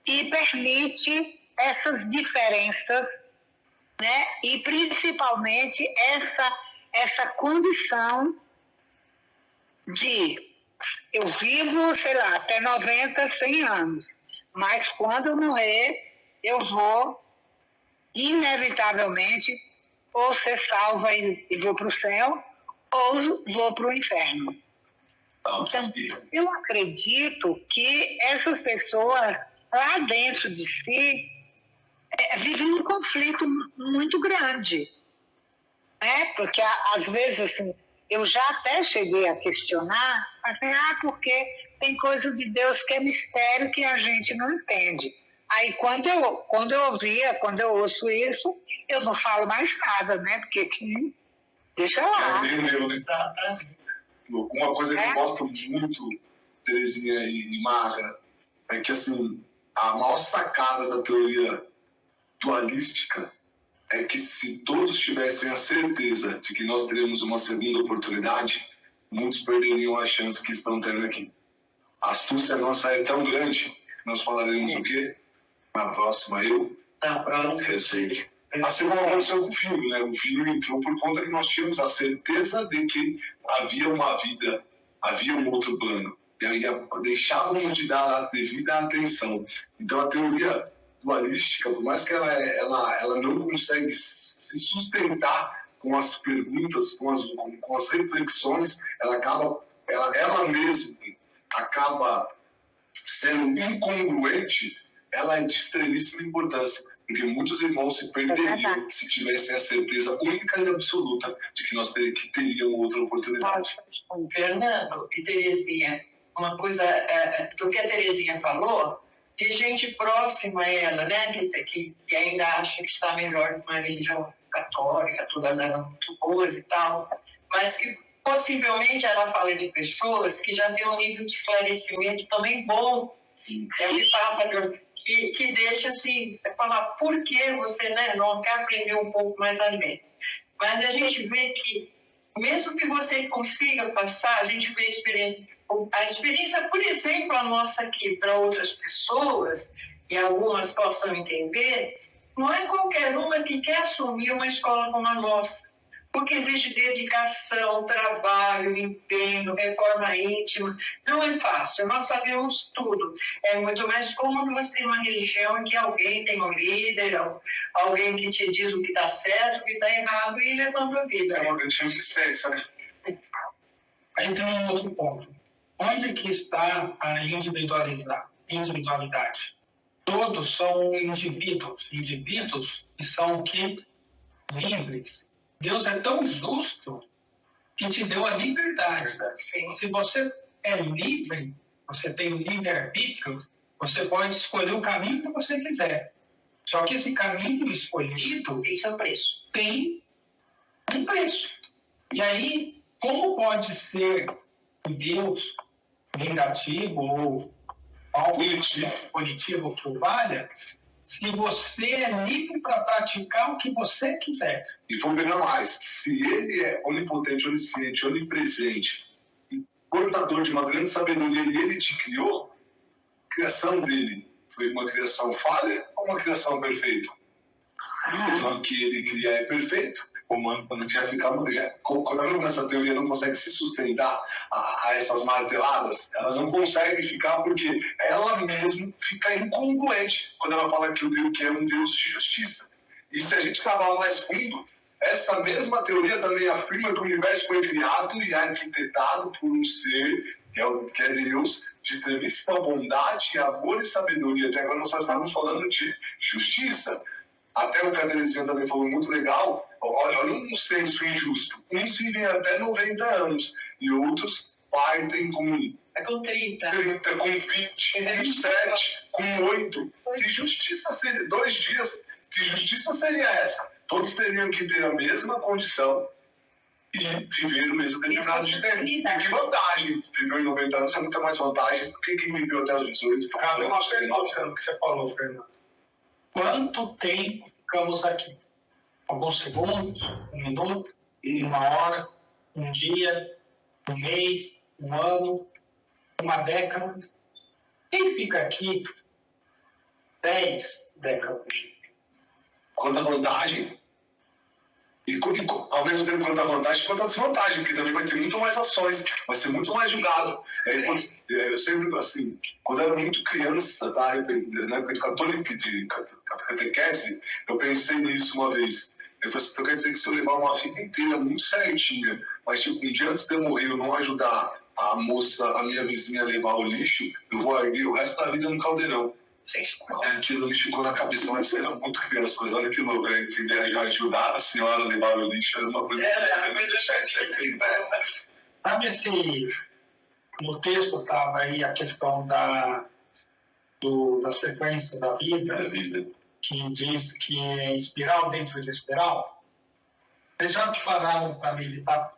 e permite essas diferenças, né? E principalmente essa condição de eu vivo, sei lá, até 90, 100 anos, mas quando eu morrer, eu vou, inevitavelmente, ou ser salva e vou para o céu, ou vou para o inferno. Então, eu acredito que essas pessoas, lá dentro de si, vivem um conflito muito grande. Porque, às vezes, assim, eu já até cheguei a questionar, porque tem coisa de Deus que é mistério que a gente não entende. Aí, quando eu ouço isso, eu não falo mais nada, né? Porque deixa lá. Uma coisa que eu gosto muito, Terezinha e Maga, é que, assim, a maior sacada da teoria dualística é que se todos tivessem a certeza de que nós teríamos uma segunda oportunidade, muitos perderiam a chance que estão tendo aqui. A astúcia nossa é tão grande que nós falaremos o quê? Na próxima receita. Assim como aconteceu com o filho, né? O filho entrou por conta que nós tínhamos a certeza de que havia uma vida, havia um outro plano. E aí deixávamos de dar a devida atenção. Então a teoria dualística, por mais que ela não consegue se sustentar com as perguntas, com as reflexões, ela mesma acaba sendo incongruente, ela é de extremíssima importância, porque muitos irmãos se perderiam se tivessem a certeza única e absoluta de que nós teríamos outra oportunidade. Fernando e Terezinha, uma coisa do que a Terezinha falou, de gente próxima a ela, né, que ainda acha que está melhor que uma religião católica, todas eram muito boas e tal, mas que possivelmente ela fala de pessoas que já têm um nível de esclarecimento também bom, que deixa assim, falar por que você, né, não quer aprender um pouco mais além. Mas a gente vê que, mesmo que você consiga passar, a gente vê a experiência, por exemplo, a nossa aqui, para outras pessoas, e algumas possam entender, não é qualquer uma que quer assumir uma escola como a nossa, porque exige dedicação, trabalho, empenho, reforma íntima. Não é fácil, nós sabemos tudo. É muito mais cômodo você ter uma religião em que alguém tem um líder, alguém que te diz o que está certo, o que está errado, e levando a vida. É uma religião de ciência, né? Aí tem um outro ponto. Onde que está a individualidade? Todos são indivíduos que são livres. Deus é tão justo que te deu a liberdade. Se você é livre, você tem o livre-arbítrio, você pode escolher o caminho que você quiser. Só que esse caminho escolhido tem seu preço. Tem um preço. E aí, como pode ser um Deus vingativo ou algo positivo que o valha, se você é livre para praticar o que você quiser? E vou pegar mais. Se ele é onipotente, onisciente, onipresente, e portador de uma grande sabedoria, e ele te criou, a criação dele foi uma criação falha ou uma criação perfeita? O que ele cria é perfeito. Quando essa teoria não consegue se sustentar a essas marteladas, ela não consegue ficar porque ela mesma fica incongruente quando ela fala que o Deus que é um Deus de justiça. E se a gente cavar mais fundo, essa mesma teoria também afirma que o universo foi criado e arquitetado por um ser que é Deus, de extremíssima bondade, amor e sabedoria. Até agora nós estamos falando de justiça. Até o que a Terezinha também falou muito legal, olha um senso injusto. Uns vivem até 90 anos e outros partem com 30, com 20, com 7, com 8. Que justiça seria? 2 dias, que justiça seria essa? Todos teriam que ter a mesma condição e viver o mesmo determinado de tempo. E que vantagem viver em 90 anos é muito mais vantagens do que quem viveu até os 18. Cabe uma pergunta no que você falou, Fernando. Quanto tempo ficamos aqui? Alguns segundos, um minuto, uma hora, um dia, um mês, um ano, uma década? Quem fica aqui 10 décadas? Quando a vantagem E ao mesmo tempo quanto a vantagem, quanto a desvantagem, porque também vai ter muito mais ações, vai ser muito mais julgado. Eu sempre, assim, quando eu era muito criança, tá? Na época de católico, de catequese, eu pensei nisso uma vez. Eu falei assim, então quer dizer que se eu levar uma vida inteira muito certinha, mas tipo, um dia antes de eu morrer, eu não ajudar a moça, a minha vizinha a levar o lixo, eu vou erguer o resto da vida no caldeirão. Aquilo me ficou na cabeça, mas era muito criança, mas olha que louco, né? Entender, já ajudar a senhora a levar o lixo era uma coisa que eu deixar isso aqui, né? Sabe esse... No texto estava aí a questão da sequência da vida, que diz que é espiral dentro de espiral. Vocês já pararam para meditar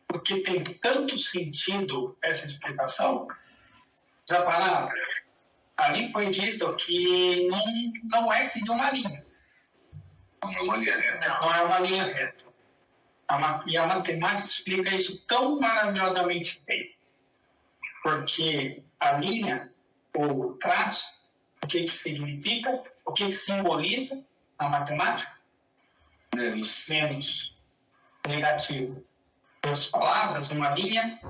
porque tem tanto sentido essa explicação? Já pararam? Ali foi dito que não é seguir uma linha. Não é uma linha reta. Não é uma linha reta. E a matemática explica isso tão maravilhosamente bem. Porque a linha, ou o traço, o que significa, o que simboliza na matemática? Menos. Negativo. Em outras palavras, uma linha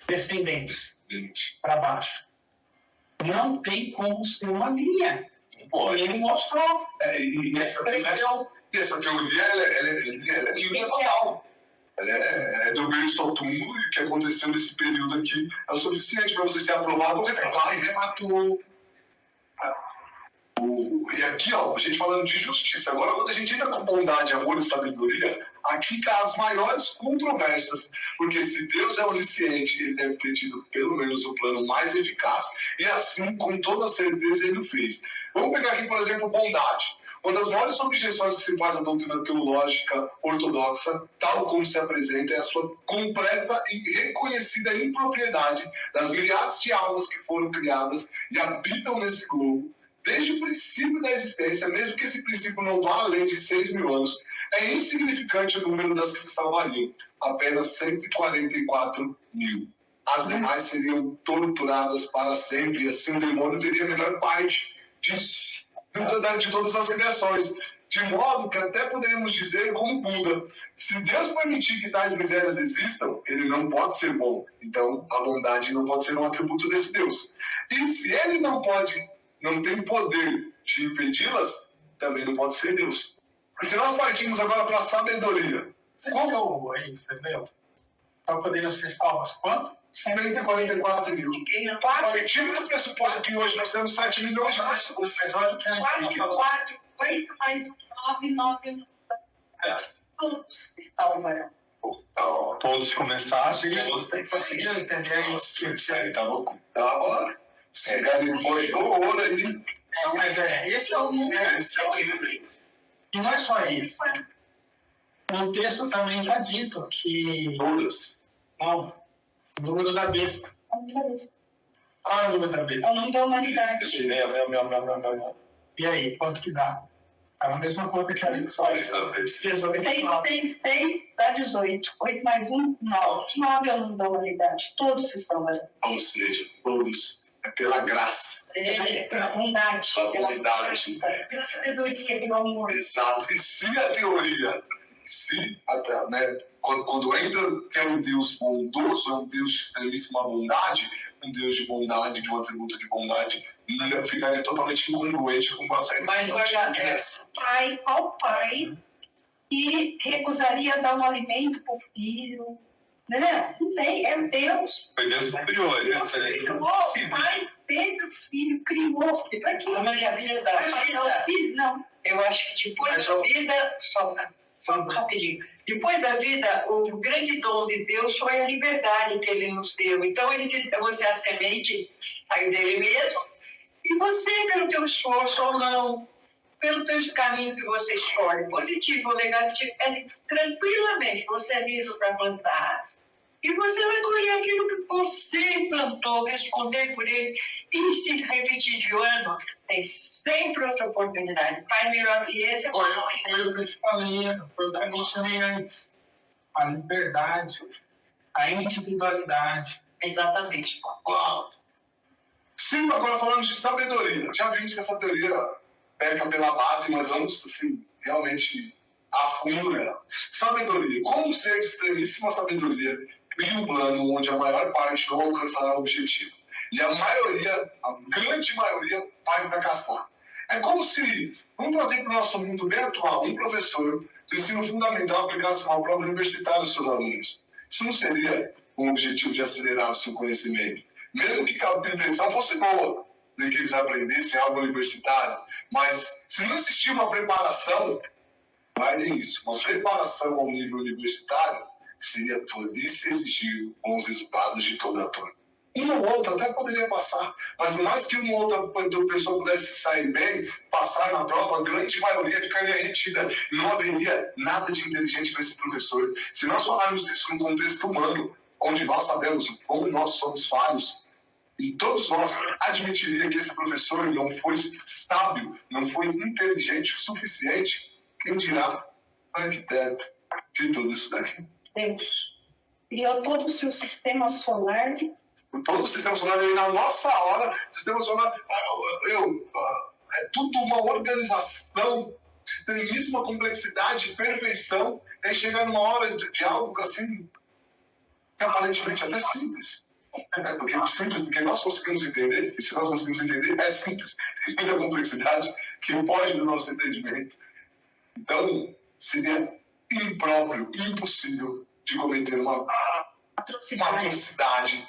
descendente para baixo. Não tem como ser uma linha. Ele mostrou. Essa teoria ela é universal. Ela é do berço ao túmulo, e o que aconteceu nesse período aqui é o suficiente para você ser aprovado ou reprovado. E rematou. E aqui, ó, a gente falando de justiça. Agora, quando a gente entra com bondade, amor e sabedoria, aqui tá as maiores controvérsias. Porque se Deus é onisciente, ele deve ter tido pelo menos o plano mais eficaz. E assim, com toda certeza, ele o fez. Vamos pegar aqui, por exemplo, bondade. Uma das maiores objeções que se faz à doutrina teológica ortodoxa, tal como se apresenta, é a sua completa e reconhecida impropriedade das milhares de almas que foram criadas e habitam nesse globo, desde o princípio da existência, mesmo que esse princípio não vá além de 6.000 anos. É insignificante o número das que se salvariam, apenas 144.000. As demais seriam torturadas para sempre, e assim o demônio teria a melhor parte de todas as criações. De modo que até poderíamos dizer como Buda: se Deus permitir que tais misérias existam, ele não pode ser bom. Então a bondade não pode ser um atributo desse Deus. E se ele não tem poder de impedi-las, também não pode ser Deus. E se nós partimos agora para a sabedoria, Você viu aí, você viu? Então poderiam ser salvas quanto? 144.000. Partindo do pressuposto que hoje nós temos 7 milhões de pessoas. Mas olha o que a gente falou. 4, 8 mais 9. Todos salvarão. Todos começassem, todos Tem que conseguir entender isso. Sério, tá louco? Tá, bora. Pegar depois do ouro aí. Mas esse é o número. Esse é o livro. E não é só isso. No texto também está dito que... Todas. Não, o número da besta. O número da besta. É o nome da humanidade. E aí, quanto que dá? É a mesma conta que a gente só Tem 6, dá 18. 8 mais 1, 9. 9 é o nome da humanidade. Todos se salvarão. Ou seja, todos. É pela graça. Pela bondade. Pela bondade. Pela sabedoria, pelo amor. Exato. E se a teoria, né, quando entra que é um Deus bondoso, é um Deus de extremíssima bondade, um Deus de bondade, de um atributo de bondade, ficaria totalmente incongruente com uma série Mas olha, ao pai que recusaria dar um alimento para o filho, né? Não tem, é Deus. Foi Deus superior. Deus criou, o pai teve o filho, criou. Para quê? A Maria da Filho, não. Eu acho que depois da vida, só rapidinho, depois da vida, o grande dom de Deus foi a liberdade que ele nos deu. Então ele diz: você é a semente aí dele mesmo, e você, pelo teu esforço ou não, pelo teu caminho que você escolhe, positivo ou negativo, tranquilamente você é livre para plantar. E você vai colher aquilo que você plantou, responder por ele. E se repetir de ano, tem sempre outra oportunidade. Pai melhor que esse é Foi o que eu te falei, foi o que eu mencionei antes. A liberdade, a individualidade. Exatamente. Uau. Sim, agora falando de sabedoria. Já vimos que essa teoria peca pela base, mas vamos, assim, realmente a fundo nela. Sabedoria. Como um ser de extremíssima sabedoria cria um plano onde a maior parte não alcançará o objetivo. E a maioria, a grande maioria, vai fracassar. É como se, vamos trazer para o nosso mundo bem atual, um professor do ensino fundamental aplicasse uma prova universitária aos seus alunos. Isso não seria um objetivo de acelerar o seu conhecimento. Mesmo que a intenção fosse boa, de que eles aprendessem algo universitário, mas se não existir uma preparação, vai isso, uma preparação ao nível universitário, seria tolice exigir bons resultados de toda a turma. Uma ou outra até poderia passar, mas por mais que uma ou outra pessoa pudesse sair bem, passar na prova, a grande maioria ficaria retida. Não haveria nada de inteligente nesse professor. Se nós falarmos isso num contexto humano, onde nós sabemos como nós somos falhos, e todos nós admitiriam que esse professor não foi sábio, não foi inteligente o suficiente, quem dirá arquiteto de tudo isso daqui? Deus criou todo o seu sistema solar. Todo o sistema solar, e na nossa hora, o sistema solar é tudo uma organização de extremíssima complexidade, perfeição, e aí chega numa hora de algo assim, que aparentemente até simples. Porque nós conseguimos entender, e se nós conseguimos entender, é simples. Tem muita complexidade que foge do nosso entendimento. Então, seria impróprio, impossível de cometer uma atrocidade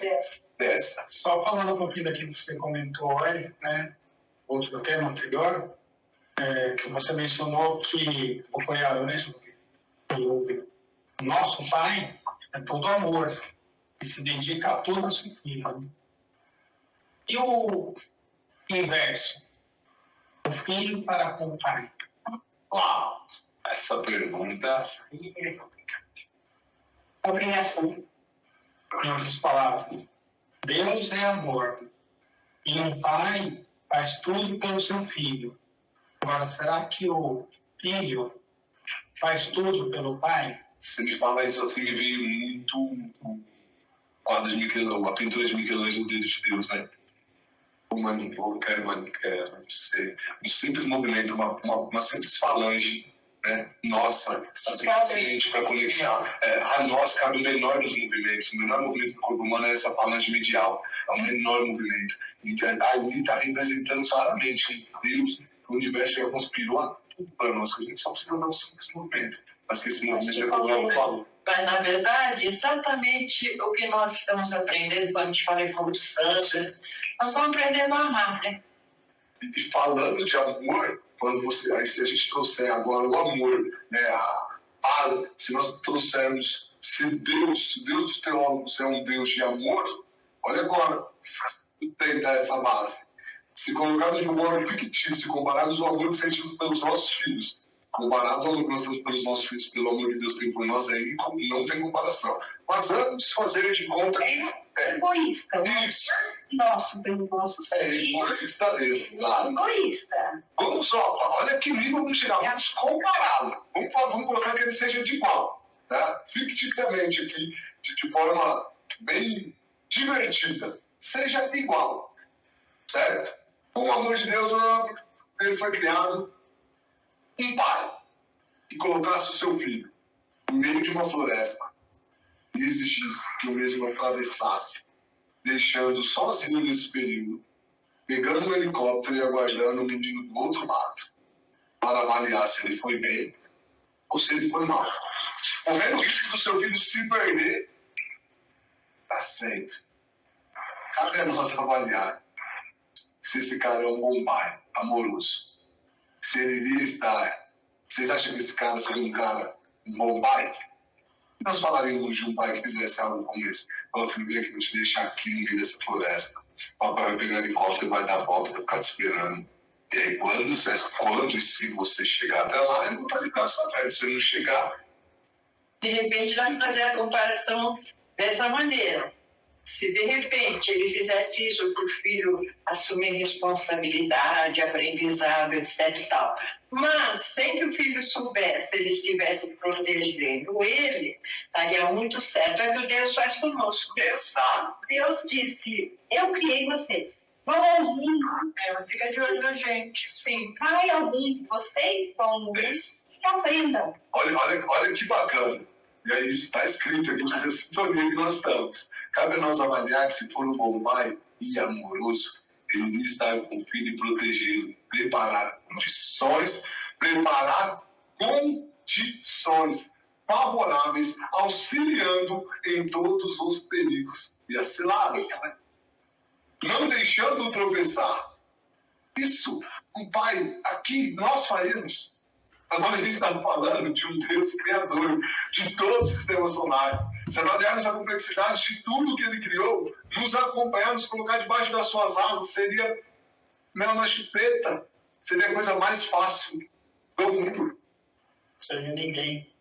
dessa. Só falando um pouquinho daquilo que você comentou aí, né? Outro tema anterior, que você mencionou que, ou foi a mesmo, o nosso pai é todo amor, e se dedica a todo o seu filho. E o inverso? O filho para com o pai. Uau! Essa pergunta é complicada. Obrigação. Em outras palavras, Deus é amor. E um pai faz tudo pelo seu filho. Agora, será que o filho faz tudo pelo pai? Você me fala isso assim, me veio muito o quadro de Michelangelo, a pintura de Michelangelo, o Dedo de Deus, né? Quero ser um simples movimento, uma simples falange, né? Nossa, suficiente para conectar. A nós cabe o menor dos movimentos. O menor movimento do corpo humano é essa falange medial. É o menor movimento. E ali está representando claramente que Deus, o universo já conspirou tudo para nós, que a gente só precisa dar um simples movimento. Mas que esse movimento já falou. Mas, na verdade, exatamente o que nós estamos aprendendo quando a gente fala em evolução, nós estamos aprendendo a amar, né? E falando de amor, aí se a gente trouxer agora o amor, né, se nós trouxermos, se Deus dos teólogos é um Deus de amor, olha agora, tentar essa base. Se colocarmos um amor fictício, compararmos o amor que sentimos pelos nossos filhos, comparado ao amor que nós temos pelos nossos filhos, pelo amor que Deus tem por nós, aí não tem comparação. Mas antes de fazer de conta que egoísta. Isso. Nosso pelo nosso filho. Egoísta mesmo, claro. Egoísta. Vamos, olha que nível vamos chegar, vamos compará-lo. Vamos colocar que ele seja de igual, tá? Ficticiamente aqui, de forma bem divertida. Seja igual, certo? Com o amor de Deus, ele foi criado um pai que colocasse o seu filho no meio de uma floresta e exigisse que o mesmo atravessasse, deixando sozinho nesse período, pegando um helicóptero e aguardando o menino do outro lado, para avaliar se ele foi bem ou se ele foi mal. Correndo o risco do seu filho se perder para sempre. Cabe a nós avaliar se esse cara é um bom pai, amoroso. Se ele iria estar. Vocês acham que esse cara seria um cara, um bom pai? Nós falaríamos de um pai que fizesse algo como esse. Fala, filho, vem aqui, vou te deixar aqui no meio dessa floresta. O papai vai pegar o helicóptero e vai dar a volta, vai ficar te esperando. E aí, quando e se você chegar até lá, eu vou estar de braço aberto. Se não chegar. De repente, nós fazer a comparação dessa maneira. Se de repente ele fizesse isso para o filho assumir responsabilidade, aprendizado, etc. e tal, mas sem que o filho soubesse, ele estivesse protegendo ele, estaria muito certo. É o que Deus faz conosco. Exato. Deus disse: eu criei vocês. Vão algum. Fica de olho na gente, sim. Vai algum de vocês vão que aprendam. Olha que bacana. E aí isso está escrito aqui, diz a sintonia que nós estamos. Cabe a nós avaliar que, se for um bom pai e amoroso, ele iria estar com o filho e protegê-lo, preparar condições favoráveis, auxiliando em todos os perigos e as ciladas, não deixando-o tropeçar. Isso, um pai, aqui nós faremos. Agora a gente está falando de um Deus criador de todo o sistema solar. Se avaliarmos a complexidade de tudo que ele criou, nos acompanhar, nos colocar debaixo das suas asas, seria mel na chupeta. Seria a coisa mais fácil do mundo. Seria ninguém.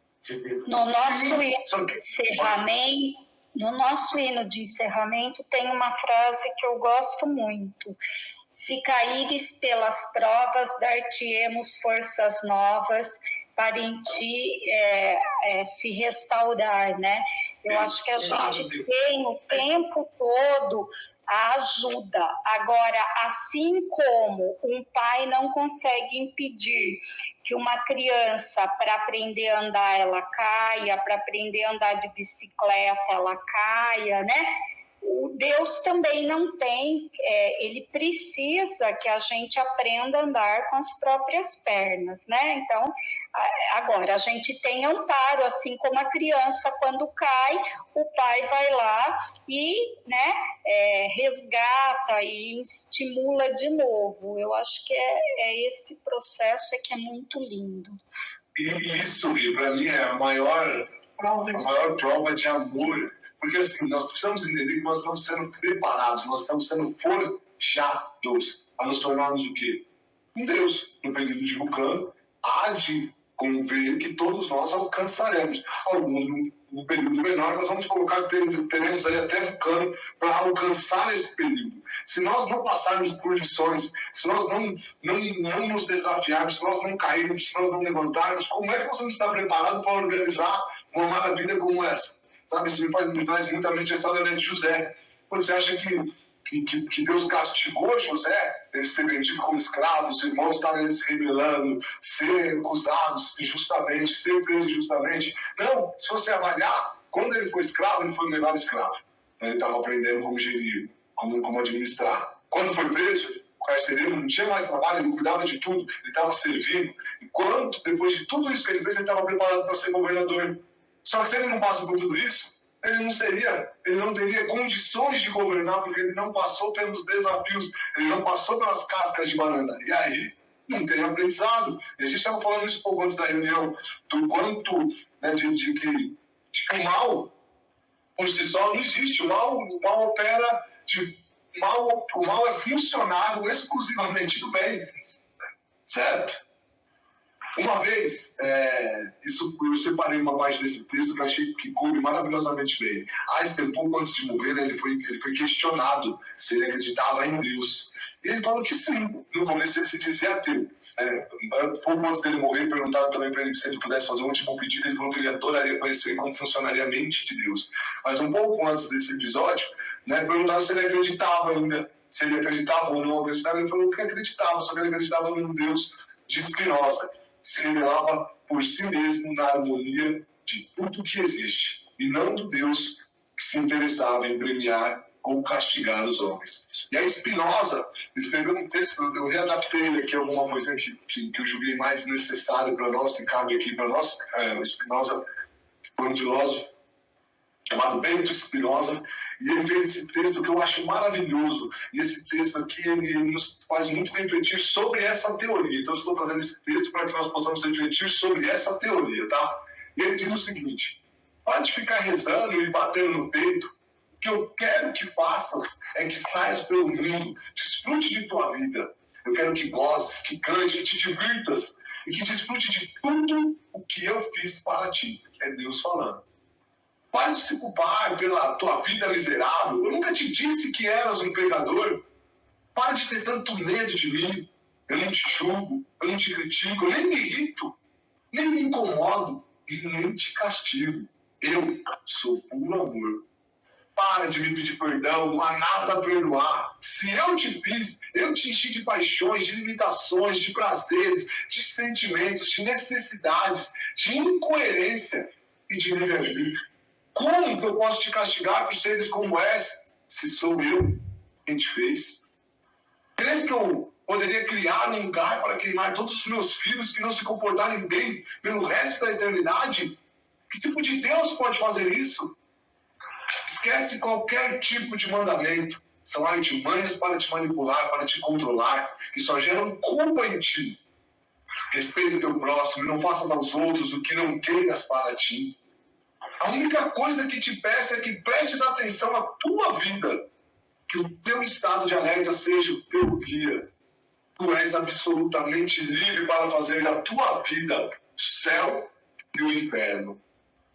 No nosso hino de encerramento tem uma frase que eu gosto muito. Se caíres pelas provas, dar-te-emos forças novas para em ti se restaurar, né? Eu acho que a gente tem o tempo todo a ajuda. Agora, assim como um pai não consegue impedir que uma criança, para aprender a andar, ela caia, para aprender a andar de bicicleta, ela caia, né? O Deus também não tem, ele precisa que a gente aprenda a andar com as próprias pernas, né? Então, agora, a gente tem amparo, assim como a criança, quando cai, o pai vai lá e, né, resgata e estimula de novo. Eu acho que esse processo que é muito lindo. E isso, para mim, é a maior prova de amor. Porque, assim, nós precisamos entender que nós estamos sendo preparados, nós estamos sendo forjados a nos tornarmos o quê? Um Deus. No período de Vulcano, há de conver que todos nós alcançaremos. Alguns no período menor, nós vamos colocar que teremos aí até Vulcano para alcançar esse período. Se nós não passarmos por lições, se nós não nos desafiarmos, se nós não cairmos, se nós não levantarmos, como é que nós vamos estar preparados para organizar uma maravilha como essa? Sabe, isso me traz muita mente a história de José. Você acha que Deus castigou José? Ele ser vendido como escravo, os irmãos estarem se rebelando, ser acusados injustamente, ser preso injustamente. Não, se você avaliar, quando ele foi escravo, ele foi o melhor escravo. Ele estava aprendendo como gerir, como administrar. Quando foi preso, o carcereiro não tinha mais trabalho, ele cuidava de tudo, ele estava servindo. E quando, depois de tudo isso que ele fez, ele estava preparado para ser governador. Só que se ele não passa por tudo isso, ele não teria condições de governar, porque ele não passou pelos desafios, ele não passou pelas cascas de banana. E aí, não tem aprendizado. E a gente estava falando isso um pouco antes da reunião, do quanto, né, de que o mal, por si só, não existe. O mal opera, o mal é funcionário exclusivamente do bem, certo? Uma vez, eu separei uma parte desse texto que eu achei que coube maravilhosamente bem. Einstein, pouco antes de morrer, ele foi questionado se ele acreditava em Deus. E ele falou que sim. No começo ele se dizia ateu. Pouco antes dele morrer, perguntaram também para ele se ele pudesse fazer um último pedido. Ele falou que ele adoraria conhecer como funcionaria a mente de Deus. Mas um pouco antes desse episódio, né, perguntaram se ele acreditava ainda, se ele acreditava ou não acreditava. Ele falou que acreditava, só que ele acreditava num Deus de Spinoza. Se revelava por si mesmo na harmonia de tudo que existe, e não do Deus que se interessava em premiar ou castigar os homens. E aí Spinoza escreveu um texto, eu readaptei aqui alguma coisa que eu julguei mais necessário para nós, que cabe aqui para nós. Spinoza foi um filósofo chamado Bento Spinoza, e ele fez esse texto que eu acho maravilhoso. E esse texto aqui, ele nos faz muito refletir sobre essa teoria. Então, eu estou trazendo esse texto para que nós possamos refletir sobre essa teoria, tá? E ele diz o seguinte: para de ficar rezando e batendo no peito. O que eu quero que faças é que saias pelo mundo, desfrute de tua vida. Eu quero que gozes, que cante, que te divirtas e que desfrute de tudo o que eu fiz para ti. É Deus falando. Pare de se culpar pela tua vida miserável. Eu nunca te disse que eras um pecador. Pare de ter tanto medo de mim. Eu não te julgo, eu não te critico, eu nem me irrito, nem me incomodo e nem te castigo. Eu sou puro amor. Para de me pedir perdão, não há nada a perdoar. Se eu te fiz, eu te enchi de paixões, de limitações, de prazeres, de sentimentos, de necessidades, de incoerência e de livre-arbítrio. Como que eu posso te castigar por seres como és, se sou eu quem te fez? Crees que eu poderia criar um lugar para queimar todos os meus filhos que não se comportarem bem pelo resto da eternidade? Que tipo de Deus pode fazer isso? Esquece qualquer tipo de mandamento. São artimanhas para te manipular, para te controlar, que só geram culpa em ti. Respeite o teu próximo e não faças aos outros o que não queiras para ti. A única coisa que te peço é que prestes atenção à tua vida, que o teu estado de alerta seja o teu guia. Tu és absolutamente livre para fazer da tua vida o céu e o inferno.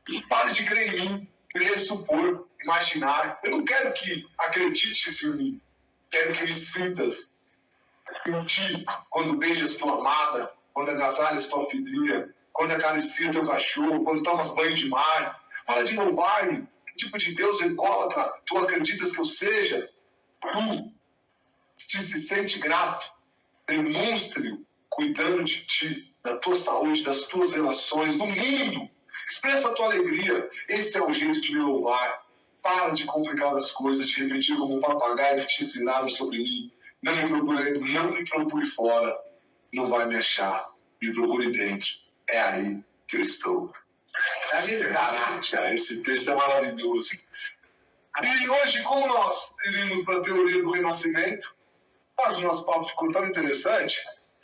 E pare de crer em mim, querer supor, imaginar. Eu não quero que acredites em mim. Quero que me sintas em ti quando beijas tua amada, quando agasalhas tua filhinha, quando acaricia teu cachorro, quando tomas banho de mar. Para de louvar-me. Que tipo de Deus ególatra tu acreditas que eu seja? Tu se sente grato. Demonstre cuidando de ti, da tua saúde, das tuas relações, do mundo. Expressa a tua alegria. Esse é o jeito de me louvar. Para de complicar as coisas, de repetir como um papagaio que te ensinaram sobre mim. Não me procure fora. Não vai me achar. Me procure dentro. É aí que eu estou. É verdade. Esse texto é maravilhoso. E hoje, como nós iríamos para a teoria do renascimento, mas o nosso papo ficou tão interessante,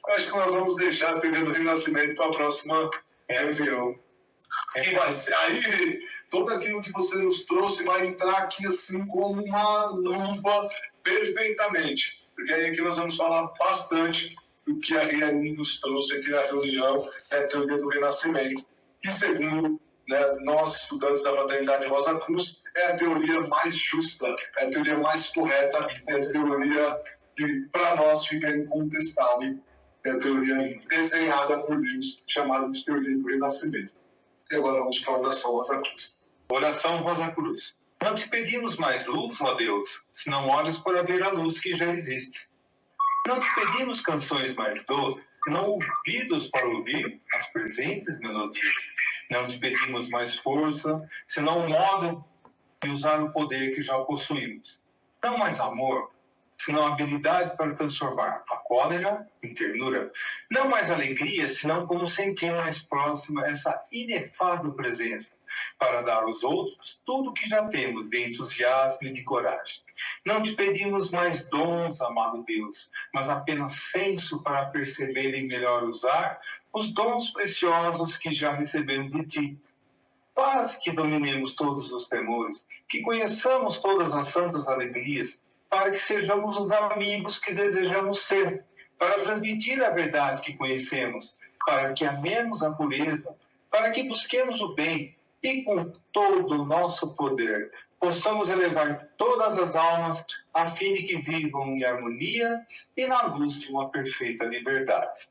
eu acho que nós vamos deixar a teoria do renascimento para a próxima reunião. E vai ser, aí, tudo aquilo que você nos trouxe vai entrar aqui assim como uma luva perfeitamente. Porque aí aqui nós vamos falar bastante do que a Riani nos trouxe aqui na reunião, é a teoria do renascimento. Que segundo nós, estudantes da Fraternidade Rosa Cruz, é a teoria mais justa, é a teoria mais correta, é a teoria que para nós fica incontestável, é a teoria desenhada por Deus, chamada de teoria do renascimento. E agora vamos para a oração Rosa Cruz. Oração Rosa Cruz. Não te pedimos mais luz, ó Deus, senão olhos para ver a luz que já existe. Não te pedimos canções mais doces, senão ouvidos para ouvir as presentes melodias. Não te pedimos mais força, senão o modo de usar o poder que já possuímos. Não mais amor, senão a habilidade para transformar a cólera em ternura. Não mais alegria, senão como sentir mais próxima essa inefável presença, para dar aos outros tudo o que já temos de entusiasmo e de coragem. Não te pedimos mais dons, amado Deus, mas apenas senso para perceber e melhor usar os dons preciosos que já recebemos de ti. Faz que dominemos todos os temores, que conheçamos todas as santas alegrias, para que sejamos os amigos que desejamos ser, para transmitir a verdade que conhecemos, para que amemos a pureza, para que busquemos o bem e com todo o nosso poder possamos elevar todas as almas a fim de que vivam em harmonia e na luz de uma perfeita liberdade.